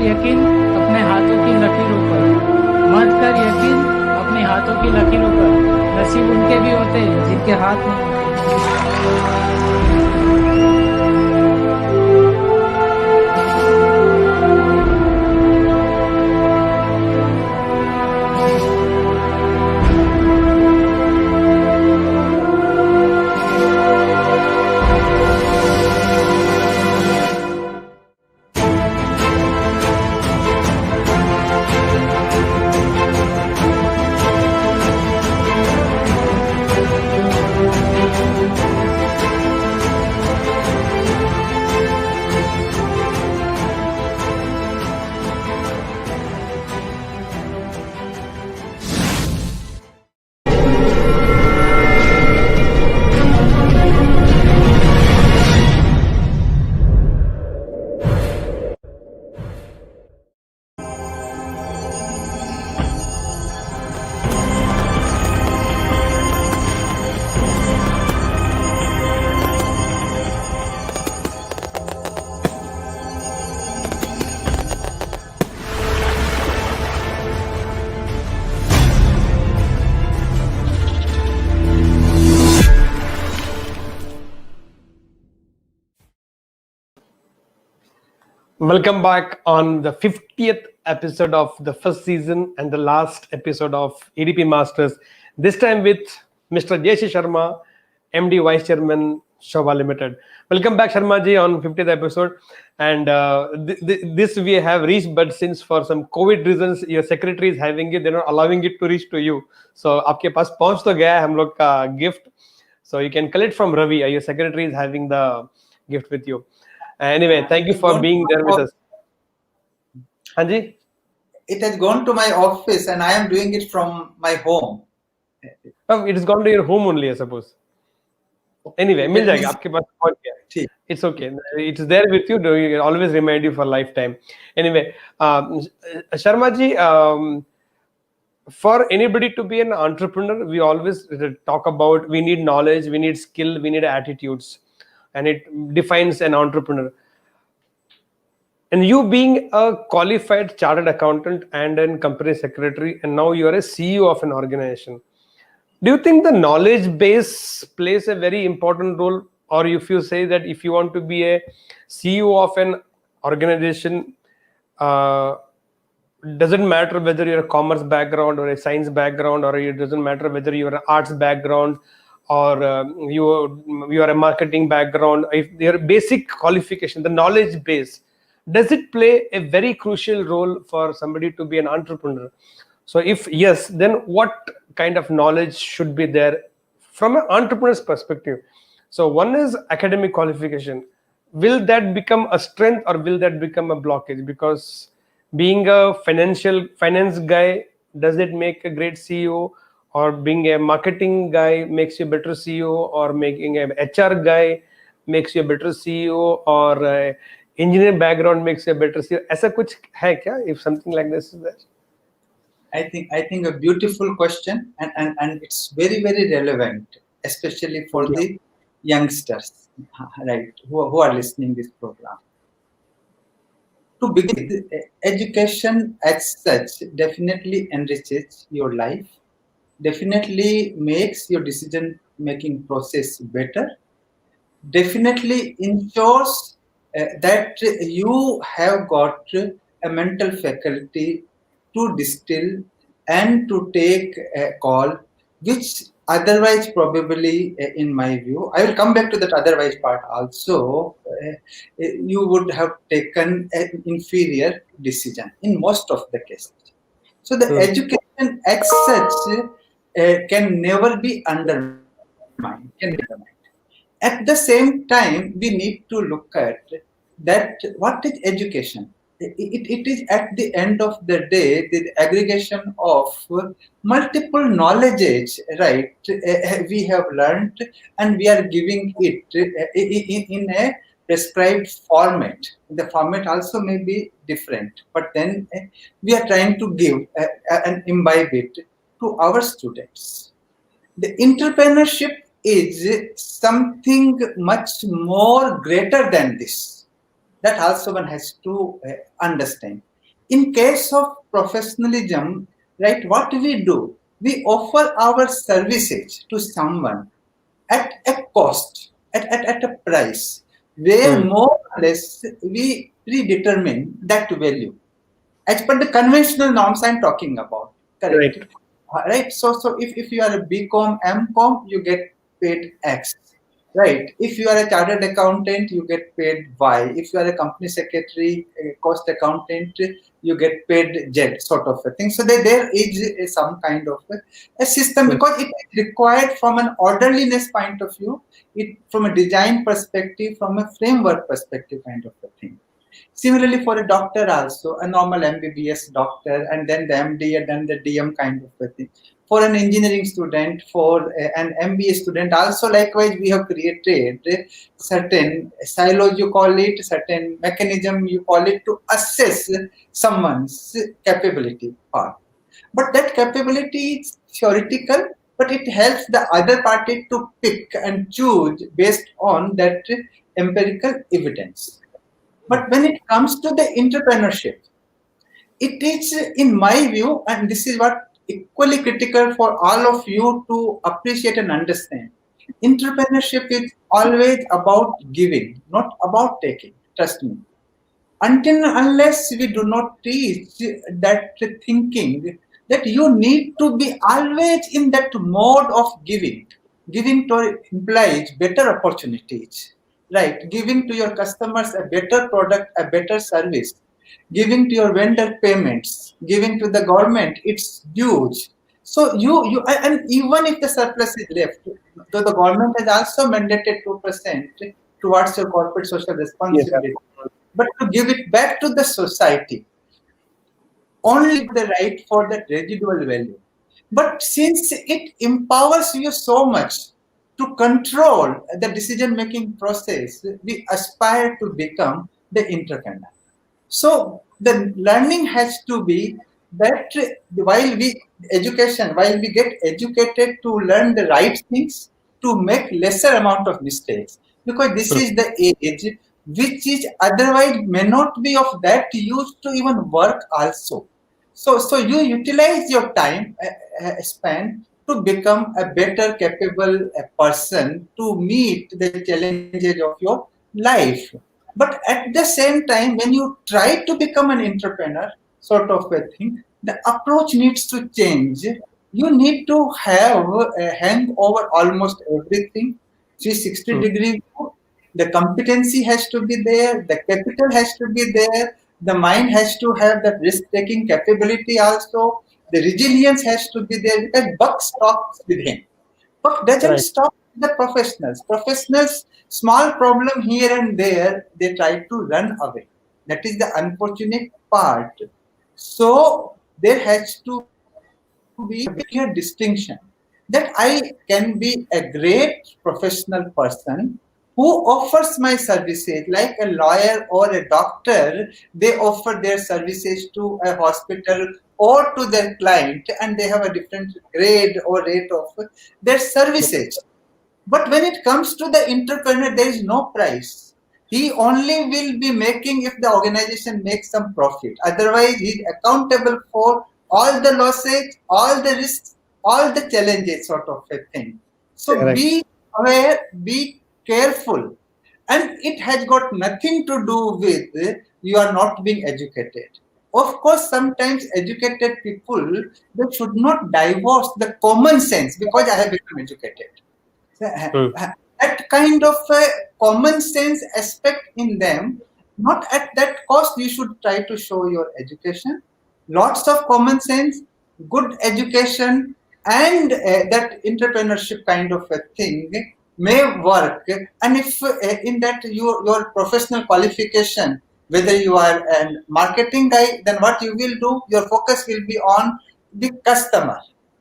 S4: कर यकीन अपने हाथों की लकीरों पर, मत कर यकीन अपने हाथों की लकीरों पर, नसीब उनके भी होते हैं जिनके हाथ नहीं होते।
S1: Welcome back on the 50th episode of the first season and the last episode of EDP Masters. This time with Mr. J.C. Sharma, MD Vice-chairman Sobha Limited. Welcome back, Sharma ji, on 50th episode. And this we have reached, but since for some COVID reasons, your secretary is having it, they're not allowing it to reach to you. So, आपके पास पहुंच तो गया है हम लोग का gift. So you can collect from Ravi. Your secretary is having the gift with you. Anyway, thank you for being there with us. Hanji?
S3: It has gone to my office and I am doing it from my home.
S1: Oh, it has gone to your home only, I suppose. Anyway, मिल जाएगा आपके पास पहुंच गया. It's okay. It's there with you. It always remind you for lifetime. Anyway, Sharma ji, for anybody to be an entrepreneur, we always talk about we need knowledge, we need skill, we need attitudes, and it defines an entrepreneur. And you being a qualified chartered accountant and a company secretary, and now you are a CEO of an organization. Do you think the knowledge base plays a very important role? Or if you say that if you want to be a CEO of an organization, doesn't matter whether you're a commerce background or a science background, or it doesn't matter whether you're an arts background or you are a marketing background, if your basic qualification, the knowledge base, does it play a very crucial role for somebody to be an entrepreneur? So if yes, then what kind of knowledge should be there from an entrepreneur's perspective? So one is academic qualification. Will that become a strength or will that become a blockage? Because being a finance guy, does it make a great CEO? Or being a marketing guy makes you a better CEO? Or making an HR guy makes you a better CEO? Or engineer background makes you a better CEO? ऐसा कुछ है क्या? If something like this is there?
S3: I think a beautiful question, and it's very, very relevant, especially for the youngsters, right, who are listening this program. To begin with, education as such definitely enriches your life, definitely makes your decision making process better, definitely ensures that you have got a mental faculty to distill and to take a call, which otherwise probably, in my view, I will come back to that otherwise part also, you would have taken an inferior decision in most of the cases. So the education as such can never be undermined. At the same time, we need to look at that what is education? It is at the end of the day the aggregation of multiple knowledge, right? We have learned and we are giving it in a prescribed format. The format also may be different, but then we are trying to give and imbibe it to our students. The entrepreneurship is something much more greater than this. That also one has to understand. In case of professionalism, right, what we do, we offer our services to someone at a cost, at a price, where more or less we predetermine that value as per the conventional norms I'm talking about. Correct.
S1: Right.
S3: Right. So if you are a BCom, MCom, you get paid X. Right. If you are a chartered accountant, you get paid Y. If you are a company secretary, a cost accountant, you get paid Z, sort of a thing. So there is some kind of a system, because it is required from an orderliness point of view, it from a design perspective, from a framework perspective, kind of a thing. Similarly, for a doctor also, a normal MBBS doctor, and then the MD, and then the DM kind of a thing. For an engineering student, for an MBA student, also likewise, we have created certain silos, you call it, certain mechanism, you call it, to assess someone's capability part. But that capability is theoretical, but it helps the other party to pick and choose based on that empirical evidence. But when it comes to the entrepreneurship, it is, in my view, and this is what equally critical for all of you to appreciate and understand. Entrepreneurship is always about giving, not about taking. Trust me. Until and unless we do not teach that thinking, that you need to be always in that mode of giving. Giving to implies better opportunities, right? Giving to your customers a better product, a better service. Giving to your vendor payments, giving to the government, it's huge. So and even if the surplus is left, though the government has also mandated 2% towards your corporate social
S1: Yes,
S3: responsibility, but to give it back to the society, only the right for that residual value. But since it empowers you so much to control the decision making process, we aspire to become the entrepreneur. So the learning has to be that while we get educated to learn the right things, to make lesser amount of mistakes, because this is the age which is otherwise may not be of that use to even work also. So you utilize your time span to become a better capable person to meet the challenges of your life. But at the same time, when you try to become an entrepreneur, sort of a thing, the approach needs to change. You need to have a hand over almost everything, 360-degree view. The competency has to be there, the capital has to be there, the mind has to have that risk-taking capability also, the resilience has to be there, because buck stops with him. But doesn't
S1: right.
S3: stop the professionals. Professionals, small problem here and there, they try to run away. That is the unfortunate part. So there has to be a clear distinction that I can be a great professional person who offers my services, like a lawyer or a doctor. They offer their services to a hospital or to their client, and they have a different grade or rate of their services. But when it comes to the entrepreneur, there is no price. He only will be making if the organization makes some profit. Otherwise, he is accountable for all the losses, all the risks, all the challenges, sort of a thing. So
S1: Right.
S3: be aware, be careful. And it has got nothing to do with you are not being educated. Of course, sometimes educated people, they should not divorce the common sense because I have become educated. That kind of a common sense aspect in them, not at that cost. You should try to show your education, lots of common sense, good education, and that entrepreneurship kind of a thing may work. And if in that your professional qualification, whether you are a marketing guy, then what you will do, your focus will be on the customer.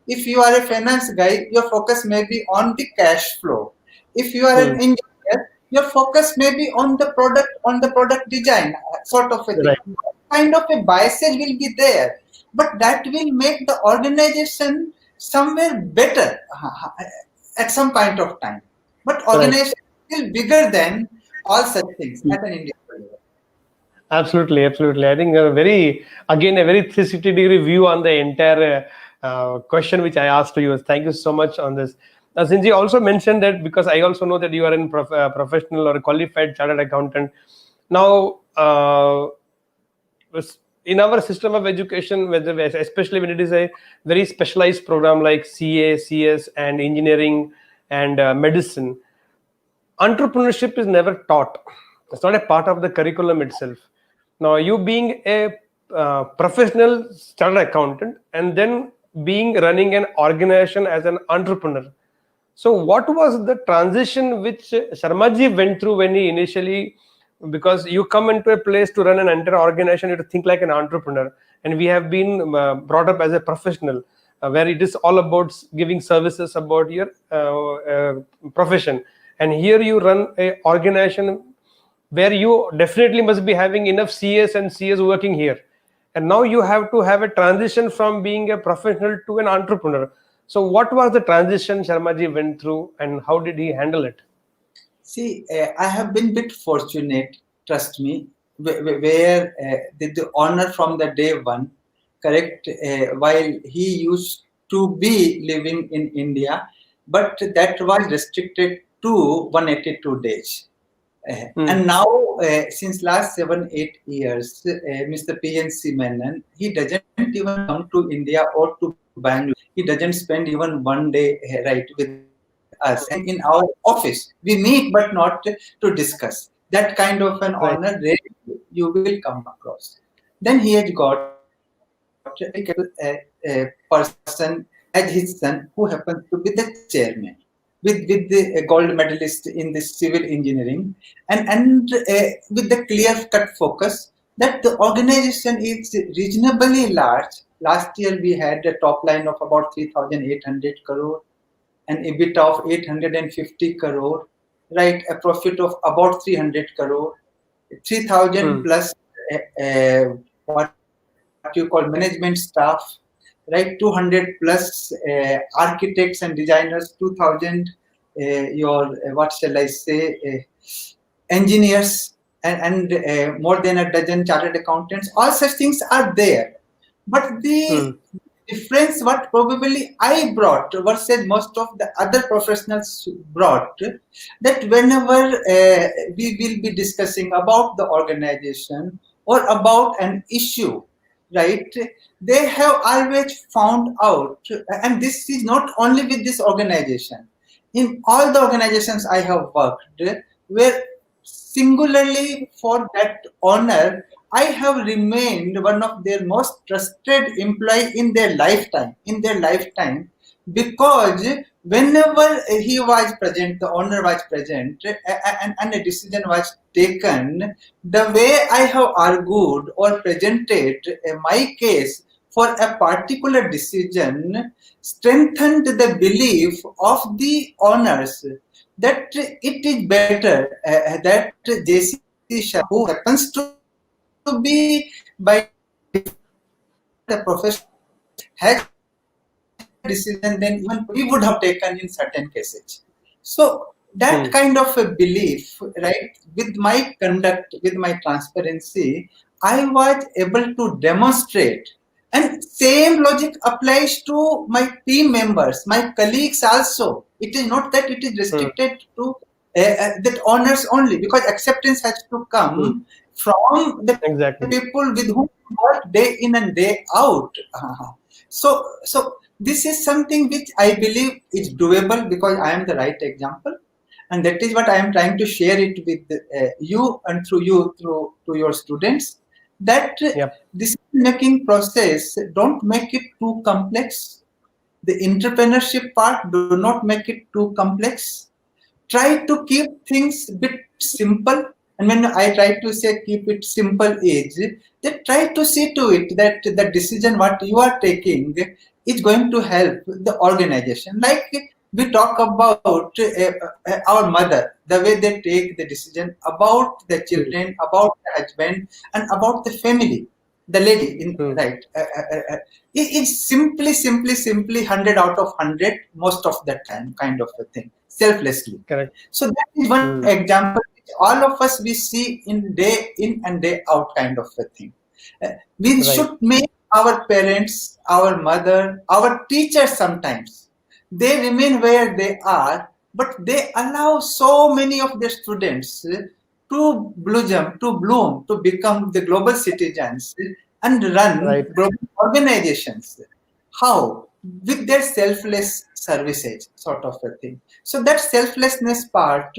S3: If you are a finance guy, your focus may be on the cash flow. If you are an engineer, your focus may be on the product design, sort of a thing.
S1: Right.
S3: Kind of a bias will be there, but that will make the organization somewhere better at some point of time. But
S1: Right.
S3: organization is still bigger than all such things at an individual level.
S1: Absolutely, absolutely. I think a very 360-degree view on the entire question which I asked to you. Thank you so much on this. Since you also mentioned that, because I also know that you are in professional or a qualified chartered accountant. Now, in our system of education, especially when it is a very specialized program like CA, CS, and engineering and medicine, entrepreneurship is never taught. It's not a part of the curriculum itself. Now, you being a professional chartered accountant and then being running an organization as an entrepreneur, so what was the transition which Sharmaji went through when he initially, because you come into a place to run an entire organization, you have to think like an entrepreneur, and we have been brought up as a professional, where it is all about giving services about your profession. And here you run a organization where you definitely must be having enough CS and CS working here. And now you have to have a transition from being a professional to an entrepreneur. So what was the transition Sharmaji went through, and how did he handle it?
S3: See, I have been a bit fortunate, trust me, where the honor from the day one, correct, while he used to be living in India, but that was restricted to 182 days. And now, since last 7-8 years, Mr. PNC Menon, he doesn't even come to India or to Bangalore. He doesn't spend even one day right with us. And in our office, we meet, but not to discuss. That kind of an honor you will come across. Then he has got a person as his son who happens to be the chairman, with the gold medalist in this civil engineering, and with the clear-cut focus that the organization is reasonably large. Last year we had a top line of about 3,800 crore, an EBITDA of 850 crore, right? A profit of about 300 crore, 3,000 plus what you call management staff, right? 200 plus architects and designers, 2,000 what shall I say, engineers, and more than a dozen chartered accountants. All such things are there, but the difference what probably I brought versus most of the other professionals brought, that whenever we will be discussing about the organization or about an issue, right, they have always found out, and this is not only with this organization, in all the organizations I have worked, where singularly for that honor, I have remained one of their most trusted employee in their lifetime, because whenever he was present, the owner was present, and a decision was taken, the way I have argued or presented my case for a particular decision strengthened the belief of the owners that it is better that JC Shah, who happens to be by the profession, has decision than even we would have taken in certain cases. So that kind of a belief, right, with my conduct, with my transparency, I was able to demonstrate. And same logic applies to my team members, my colleagues also. It is not that it is restricted to that honors only, because acceptance has to come from the people with whom you work day in and day out. So this is something which I believe is doable because I am the right example, and that is what I am trying to share it with you and through you to your students. That decision-making process, don't make it too complex. The entrepreneurship part, do not make it too complex. Try to keep things a bit simple. And when I try to say keep it simple is, that try to see to it that the decision what you are taking is going to help the organization. Like we talk about our mother, the way they take the decision about the children, about the husband, and about the family. The lady, right? It's simply 100 out of 100 most of the time, kind of a thing, selflessly.
S1: Correct.
S3: So that is one example all of us we see in day in and day out kind of a thing. We
S1: Right.
S3: should make our parents, our mother, our teachers sometimes, they remain where they are, but they allow so many of their students to bloom, to become the global citizens and run
S1: Right.
S3: global organizations. How? With their selfless services, sort of a thing. So that selflessness part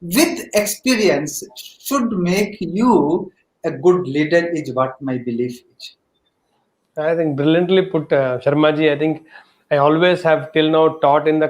S3: with experience should make you a good leader is what my belief is.
S1: I think brilliantly put, Sharmaji. I think I always have till now taught in the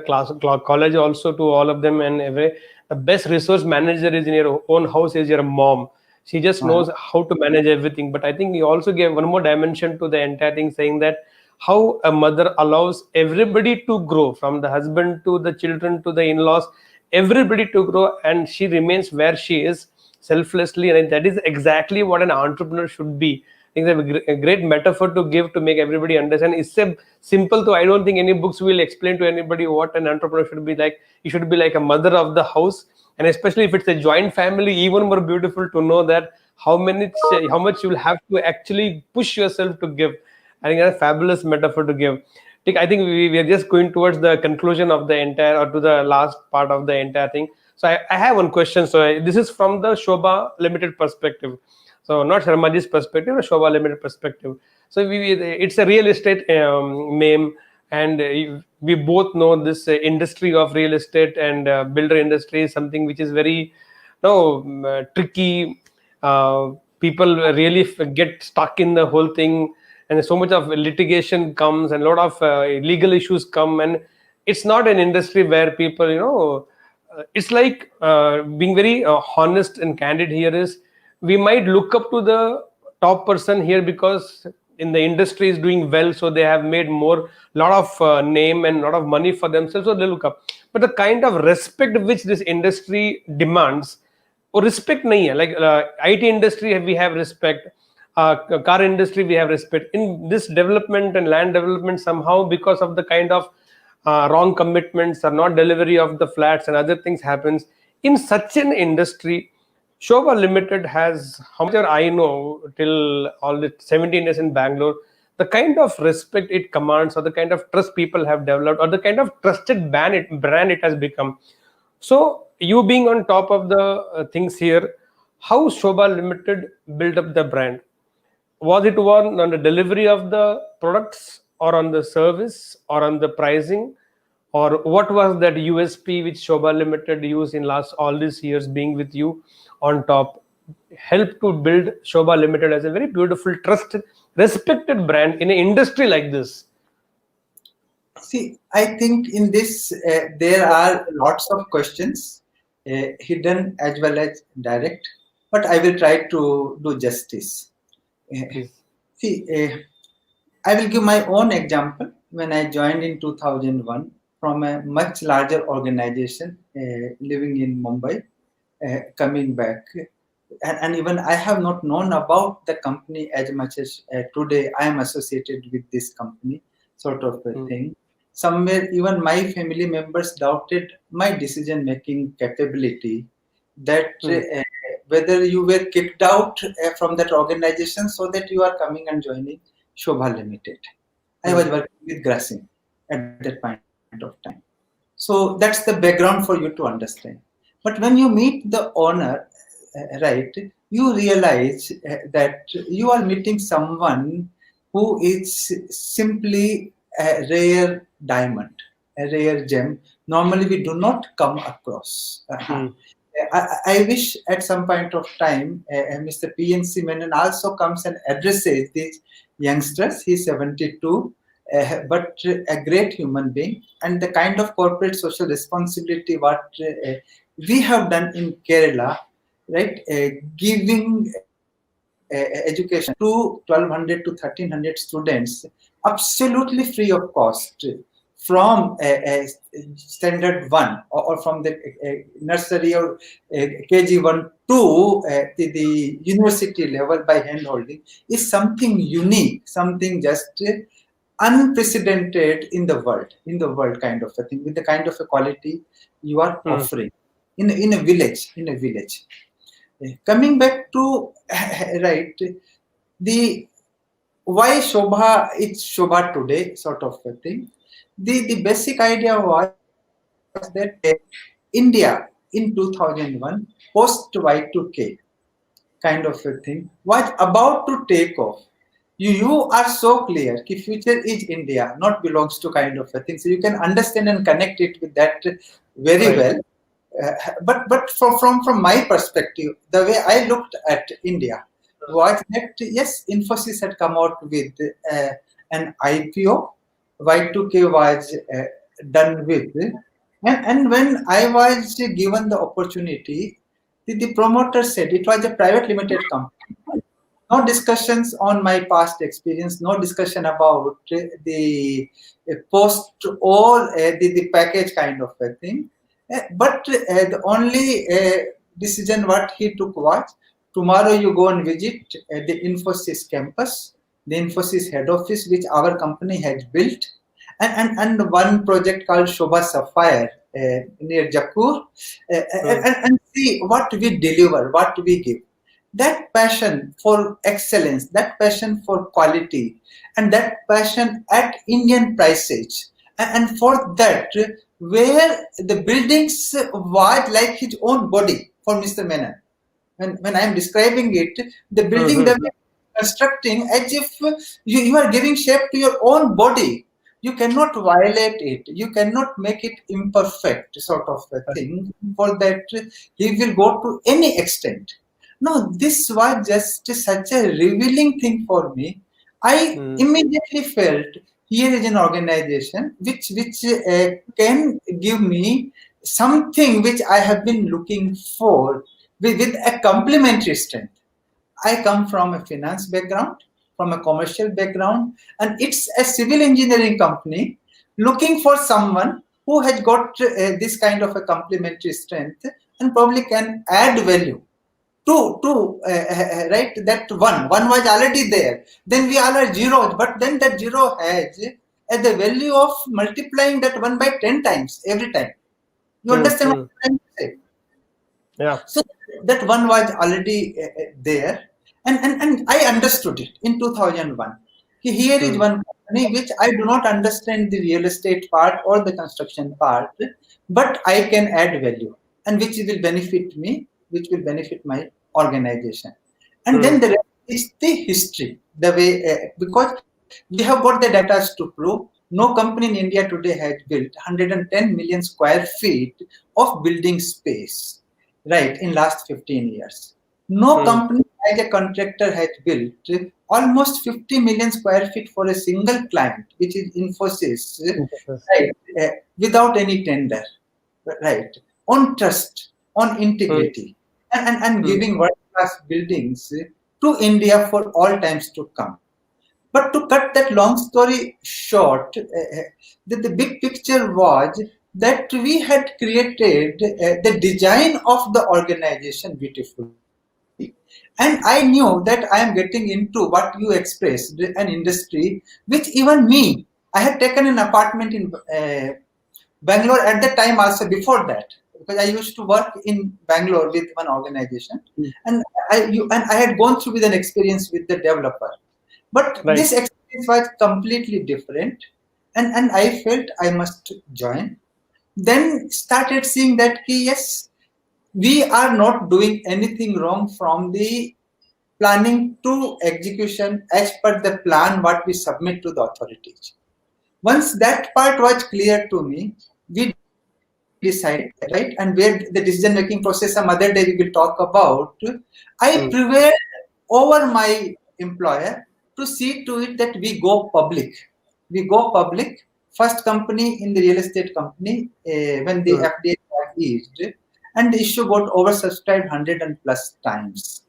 S1: college also to all of them, and the best resource manager is in your own house is your mom. She just knows how to manage everything. But I think you also gave one more dimension to the entire thing, saying that how a mother allows everybody to grow, from the husband to the children to the in-laws, everybody to grow, and she remains where she is selflessly, and that is exactly what an entrepreneur should be. I think they have a great metaphor to give to make everybody understand. It's a simple, though I don't think any books will explain to anybody what an entrepreneur should be like. You should be like a mother of the house, and especially if it's a joint family, even more beautiful to know that how much you'll have to actually push yourself to give. I think that's a fabulous metaphor to give. I think we are just going towards the conclusion of the entire, or to the last part of the entire thing. So I have one question. So this is from the Sobha Limited perspective. So not Sharmaji's perspective, a Sobha Limited perspective. So it's a real estate name, and we both know this industry of real estate and builder industry is something which is very tricky. People really get stuck in the whole thing, and so much of litigation comes, and a lot of legal issues come, and it's not an industry where people, it's like being very honest and candid here is, we might look up to the top person here because in the industry is doing well, so they have made lot of name and lot of money for themselves, so they look up. But the kind of respect which this industry demands, or respect nahi hai. Like IT industry we have respect, car industry we have respect. In this development and land development, somehow because of the kind of wrong commitments or not delivery of the flats and other things happens in such an industry. Sobha Limited has, how much I know, till all the 17 years in Bangalore, the kind of respect it commands, or the kind of trust people have developed, or the kind of trusted brand it has become. So you being on top of the things here, how Sobha Limited built up the brand? Was it one on the delivery of the products, or on the service, or on the pricing, or what was that USP which Sobha Limited used in last all these years being with you on top, help to build Sobha Limited as a very beautiful, trusted, respected brand in an industry like this?
S3: See, I think in this there are lots of questions, hidden as well as direct, but I will try to do justice. See, I will give my own example. When I joined in 2001 from a much larger organization, living in Mumbai, coming back, and even I have not known about the company as much as today I am associated with this company, sort of a thing. Somewhere even my family members doubted my decision making capability, that whether you were kicked out from that organization so that you are coming and joining Sobha Limited. I was working with Grasim at that point of time. So that's the background for you to understand. But when you meet the owner, right, you realize that you are meeting someone who is simply a rare diamond, a rare gem. Normally we do not come across. I wish at some point of time Mr. PNC Menon also comes and addresses these youngsters. He's 72, but a great human being, and the kind of corporate social responsibility what we have done in Kerala, right, giving education to 1200 to 1300 students absolutely free of cost, from standard 1 or from the nursery or KG1 to the university level by hand holding, is something unique, something just unprecedented in the world kind of a thing, with the kind of a quality you are offering. in a village. Coming back to right, the why Sobha it's Sobha today sort of a thing. The basic idea was that India in 2001 post Y2K kind of a thing was about to take off. You are so clear that future is India, not belongs to kind of a thing. So you can understand and connect it with that very
S1: Right.
S3: well. But from my perspective, the way I looked at India was that yes, Infosys had come out with an IPO, Y2K was done with, and when I was given the opportunity, the promoter said it was a private limited company. No discussions on my past experience, no discussion about the post all the package kind of a thing. But the only decision what he took was tomorrow you go and visit the Infosys campus, the Infosys head office, which our company had built, and one project called Sobha Sapphire near Jakur, and see what we deliver, what we give. That passion for excellence, that passion for quality, and that passion at Indian prices, and for that, where the buildings was like his own body for Mr. Menon. When I am describing it, the building that we are constructing as if you are giving shape to your own body. You cannot violate it. You cannot make it imperfect, sort of a thing. For that, he will go to any extent. No, this was just such a revealing thing for me. I immediately felt here is an organization which can give me something which I have been looking for with a complementary strength. I come from a finance background, from a commercial background, and it's a civil engineering company looking for someone who has got this kind of a complementary strength and probably can add value to right, that one was already there. Then we all are zeros, but then that zero has the value of multiplying that one by 10 times every time. You understand what I'm trying to say?
S1: Yeah.
S3: So that one was already there, and I understood it in 2001. Here is one company which I do not understand the real estate part or the construction part, but I can add value, and which will benefit me, which will benefit my organization. And then the rest is the history, the way because we have got the data to prove. No company in India today has built 110 million square feet of building space, right, in last 15 years. No company as a contractor has built almost 50 million square feet for a single client, which is Infosys, right, without any tender, right, on trust, on integrity, and giving world-class buildings to India for all times to come. But to cut that long story short, the big picture was that we had created the design of the organization beautifully. And I knew that I am getting into what you expressed, an industry which even me, I had taken an apartment in Bangalore at the time also before that, because I used to work in Bangalore with one organization, and I had gone through with an experience with the developer. But this experience was completely different, and I felt I must join. Then started seeing that yes, we are not doing anything wrong from the planning to execution as per the plan what we submit to the authorities. Once that part was clear to me, we decided, right, and where the decision making process some other day we will talk about, I prevailed over my employer to see to it that we go public. We go public. First company in the real estate company when the FDA was eased, and the issue got oversubscribed 100 and plus times.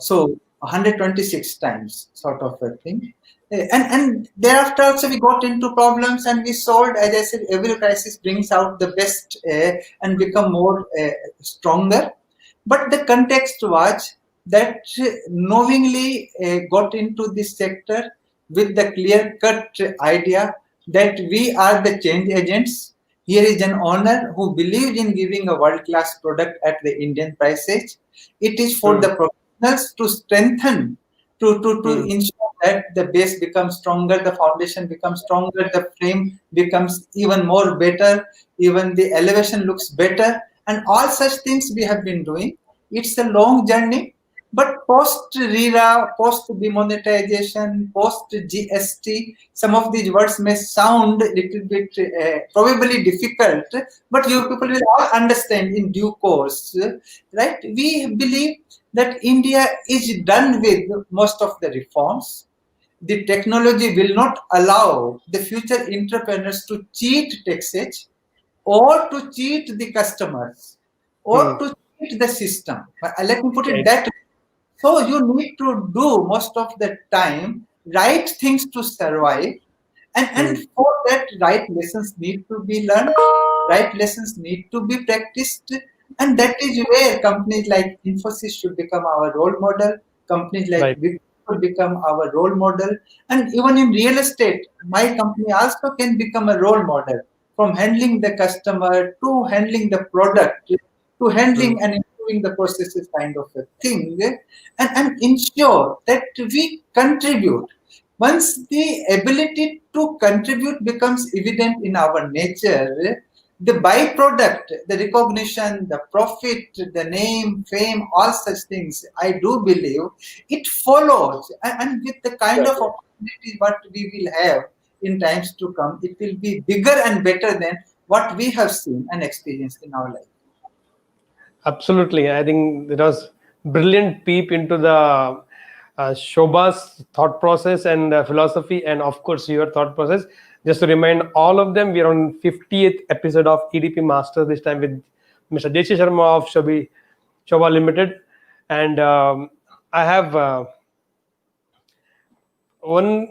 S3: So 126 times, sort of a thing. And thereafter also we got into problems and we solved. As I said, every crisis brings out the best and become more stronger. But the context was that knowingly got into this sector with the clear-cut idea that we are the change agents. Here is an owner who believes in giving a world-class product at the Indian prices. It is for the professionals to strengthen, to ensure that the base becomes stronger, the foundation becomes stronger, the frame becomes even more better, even the elevation looks better, and all such things we have been doing. It's a long journey, but post RERA, post demonetization, post GST, some of these words may sound a little bit probably difficult, but you people will all understand in due course, right? We believe that India is done with most of the reforms. The technology will not allow the future entrepreneurs to cheat taxes or to cheat the customers or to cheat the system. Let me put it that way. So you need to do most of the time right things to survive, and for that right lessons need to be learned, right lessons need to be practiced, and that is where companies like Infosys should become our role model, companies like Wipro should become our role model, and even in real estate, my company also can become a role model from handling the customer to handling the product to handling and improving the processes kind of a thing, and ensure that we contribute. Once the ability to contribute becomes evident in our nature, the byproduct, the recognition, the profit, the name, fame, all such things, I do believe it follows. And with the kind of opportunities what we will have in times to come, it will be bigger and better than what we have seen and experienced in our life.
S5: Absolutely. I think it was brilliant peep into the Shobha's thought process and philosophy, and of course your thought process. Just to remind all of them, we are on 50th episode of EDP Masters, this time with Mr. J.C. Sharma of Sobha Limited. And I have one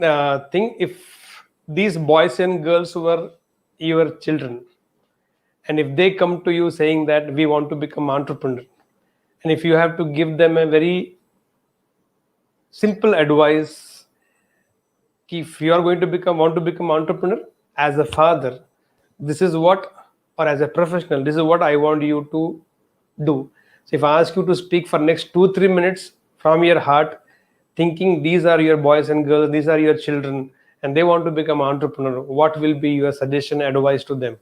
S5: thing. If these boys and girls were your children, and if they come to you saying that we want to become entrepreneur, and if you have to give them a very simple advice, if you are going to want to become entrepreneur as a father, this is what, or as a professional, this is what I want you to do. So if I ask you to speak for next 2-3 minutes from your heart, thinking these are your boys and girls, these are your children, and they want to become entrepreneur, what will be your suggestion, advice to them?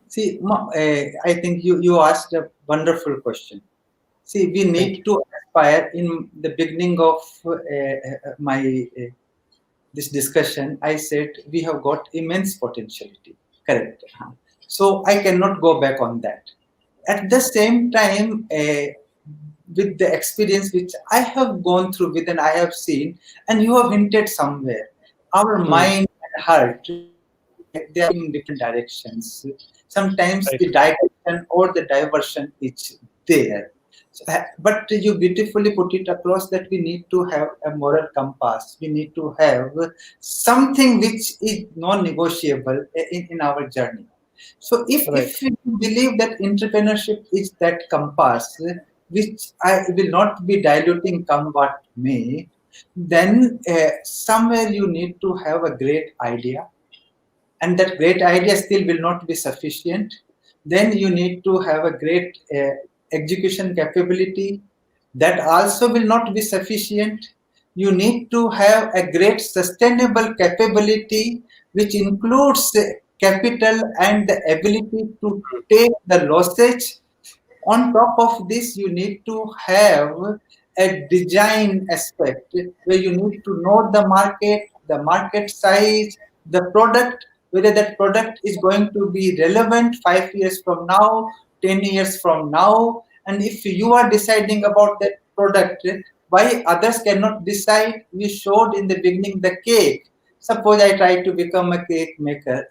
S3: See, I think you asked a wonderful question. See, we need to aspire. In the beginning of my this discussion, I said we have got immense potentiality. Correct. So I cannot go back on that. At the same time, with the experience which I have gone through with and I have seen, and you have hinted somewhere, our mind and heart, they are in different directions. Sometimes the direction or the diversion is there. So, but you beautifully put it across that we need to have a moral compass. We need to have something which is non-negotiable in our journey. So if we believe that entrepreneurship is that compass, which I will not be diluting come what may, then somewhere you need to have a great idea, and that great idea still will not be sufficient. Then you need to have a great execution capability. That also will not be sufficient. You need to have a great sustainable capability, which includes capital and the ability to take the losses. On top of this, you need to have a design aspect where you need to know the market size, the product, whether that product is going to be relevant 5 years from now, 10 years from now. And if you are deciding about that product, why others cannot decide? We showed in the beginning the cake. Suppose I try to become a cake maker,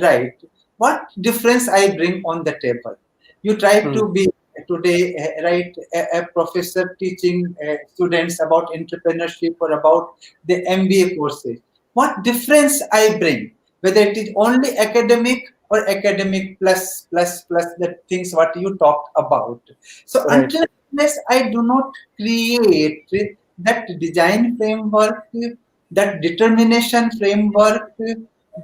S3: right? What difference I bring on the table? You try to be today, right, a professor teaching students about entrepreneurship or about the MBA courses. What difference I bring, whether it is only academic or academic plus the things what you talked about. So until unless I do not create that design framework, that determination framework,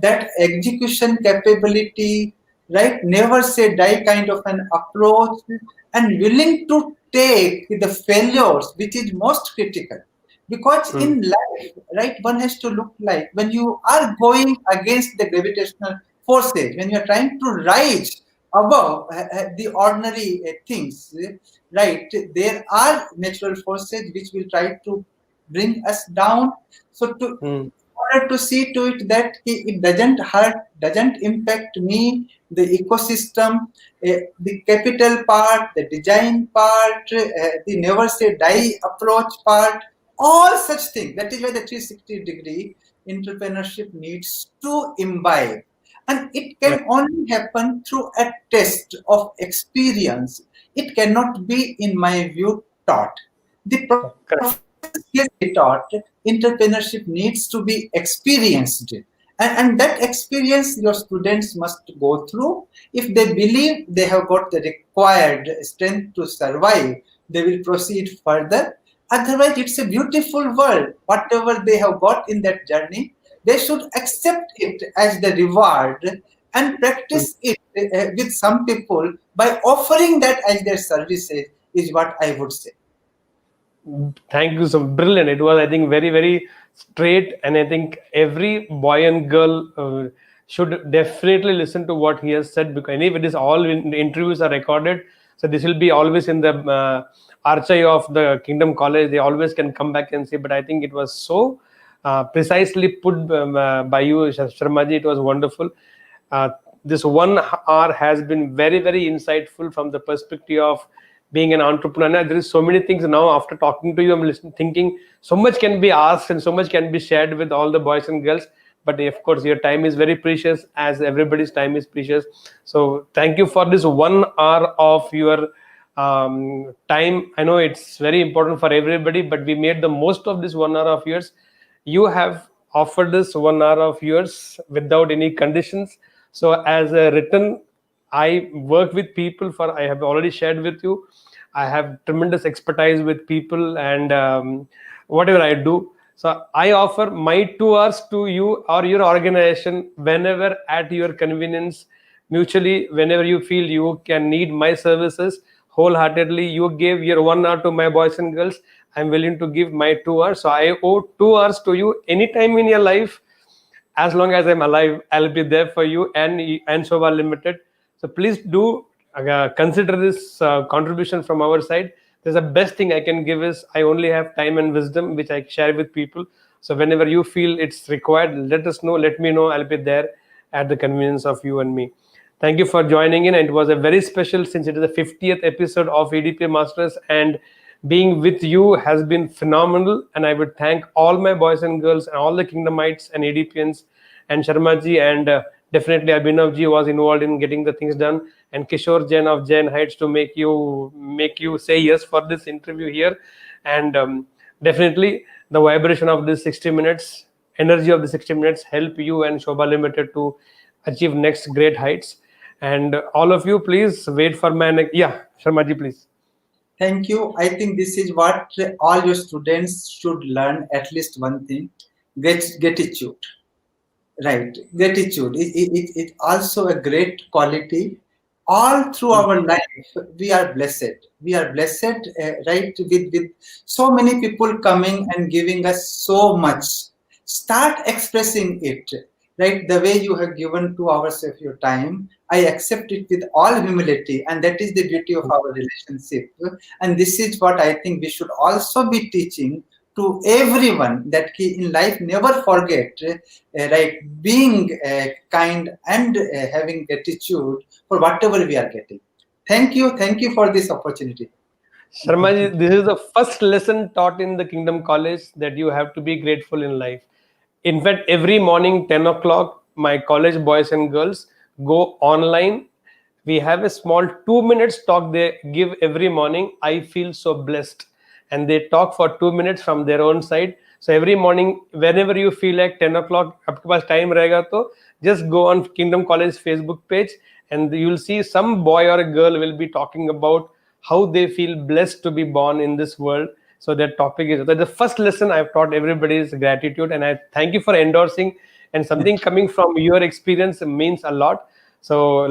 S3: that execution capability, right? Never say die kind of an approach, and willing to take the failures, which is most critical. Because in life, right, one has to look like when you are going against the gravitational forces, when you are trying to rise above the ordinary things, right, there are natural forces which will try to bring us down. So to order to see to it that it doesn't hurt, doesn't impact me, the ecosystem, the capital part, the design part, the never say die approach part, all such things. That is why the 360-degree entrepreneurship needs to imbibe. And it can only happen through a test of experience. It cannot be, in my view, taught. The
S5: Correct.
S3: Yes, be taught, entrepreneurship needs to be experienced. And that experience your students must go through. If they believe they have got the required strength to survive, they will proceed further. Otherwise, it's a beautiful world. Whatever they have got in that journey, they should accept it as the reward and practice it with some people by offering that as their services, is what I would say.
S5: Thank you so brilliant. It was, I think, very, very straight, and I think every boy and girl should definitely listen to what he has said, because anyway, this all the interviews are recorded, so this will be always in the archive of the Kingdom College. They always can come back and say. But I think it was so precisely put by you, Sharmaji. It was wonderful. This 1 hour has been very, very insightful from the perspective of being an entrepreneur. There is so many things now after talking to you. I'm listening, thinking so much can be asked and so much can be shared with all the boys and girls. But of course, your time is very precious, as everybody's time is precious. So thank you for this 1 hour of your time. I know it's very important for everybody, but we made the most of this 1 hour of yours. You have offered this 1 hour of yours without any conditions. So as a written, I work with people for, I have already shared with you, I have tremendous expertise with people, and whatever I do. So I offer my 2 hours to you or your organization whenever at your convenience, mutually, whenever you feel you can need my services wholeheartedly. You gave your 1 hour to my boys and girls. I'm willing to give my 2 hours. So I owe 2 hours to you anytime in your life. As long as I'm alive, I'll be there for you and Sobha Limited. So please do consider this contribution from our side. There's the best thing I can give is I only have time and wisdom, which I share with people. So whenever you feel it's required, let us know, let me know. I'll be there at the convenience of you and me. Thank you for joining in. And it was a very special, since it is the 50th episode of EDP Masters, and being with you has been phenomenal. And I would thank all my boys and girls and all the Kingdomites and EDPians and Sharmaji, and definitely Abhinavji was involved in getting the things done, and Kishore Jain of Jain Heights to make you say yes for this interview here. And definitely the vibration of this 60 minutes, energy of the 60 minutes help you and Sobha Limited to achieve next great heights. And all of you, please wait for my next. Yeah, Sharmaji, please.
S3: Thank you. I think this is what all your students should learn, at least one thing: gratitude. Right, gratitude. It's also a great quality. All through our life, we are blessed. We are blessed, right, with so many people coming and giving us so much. Start expressing it, right? The way you have given 2 hours of your time, I accept it with all humility, and that is the beauty of our relationship. And this is what I think we should also be teaching to everyone, that in life never forget, right, being kind and having gratitude for whatever we are getting. Thank you for this opportunity.
S5: Sharmaji, this is the first lesson taught in the Kingdom College, that you have to be grateful in life. In fact, every morning 10 o'clock, my college boys and girls go online. We have a small 2 minutes talk they give every morning. I feel so blessed. And they talk for 2 minutes from their own side. So every morning, whenever you feel like 10 o'clock, आपके पास time रहेगा तो just go on Kingdom College Facebook page, and you'll see some boy or a girl will be talking about how they feel blessed to be born in this world. So that topic is the first lesson I've taught everybody is gratitude, and I thank you for endorsing. And something coming from your experience means a lot. So,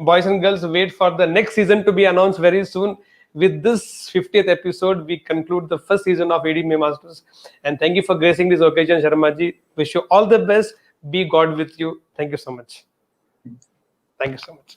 S5: boys and girls, wait for the next season to be announced very soon. With this 50th episode, we conclude the first season of EDP Masters. And thank you for gracing this occasion, Sharmaji. Wish you all the best. Be God with you. Thank you so much. Thank you so much.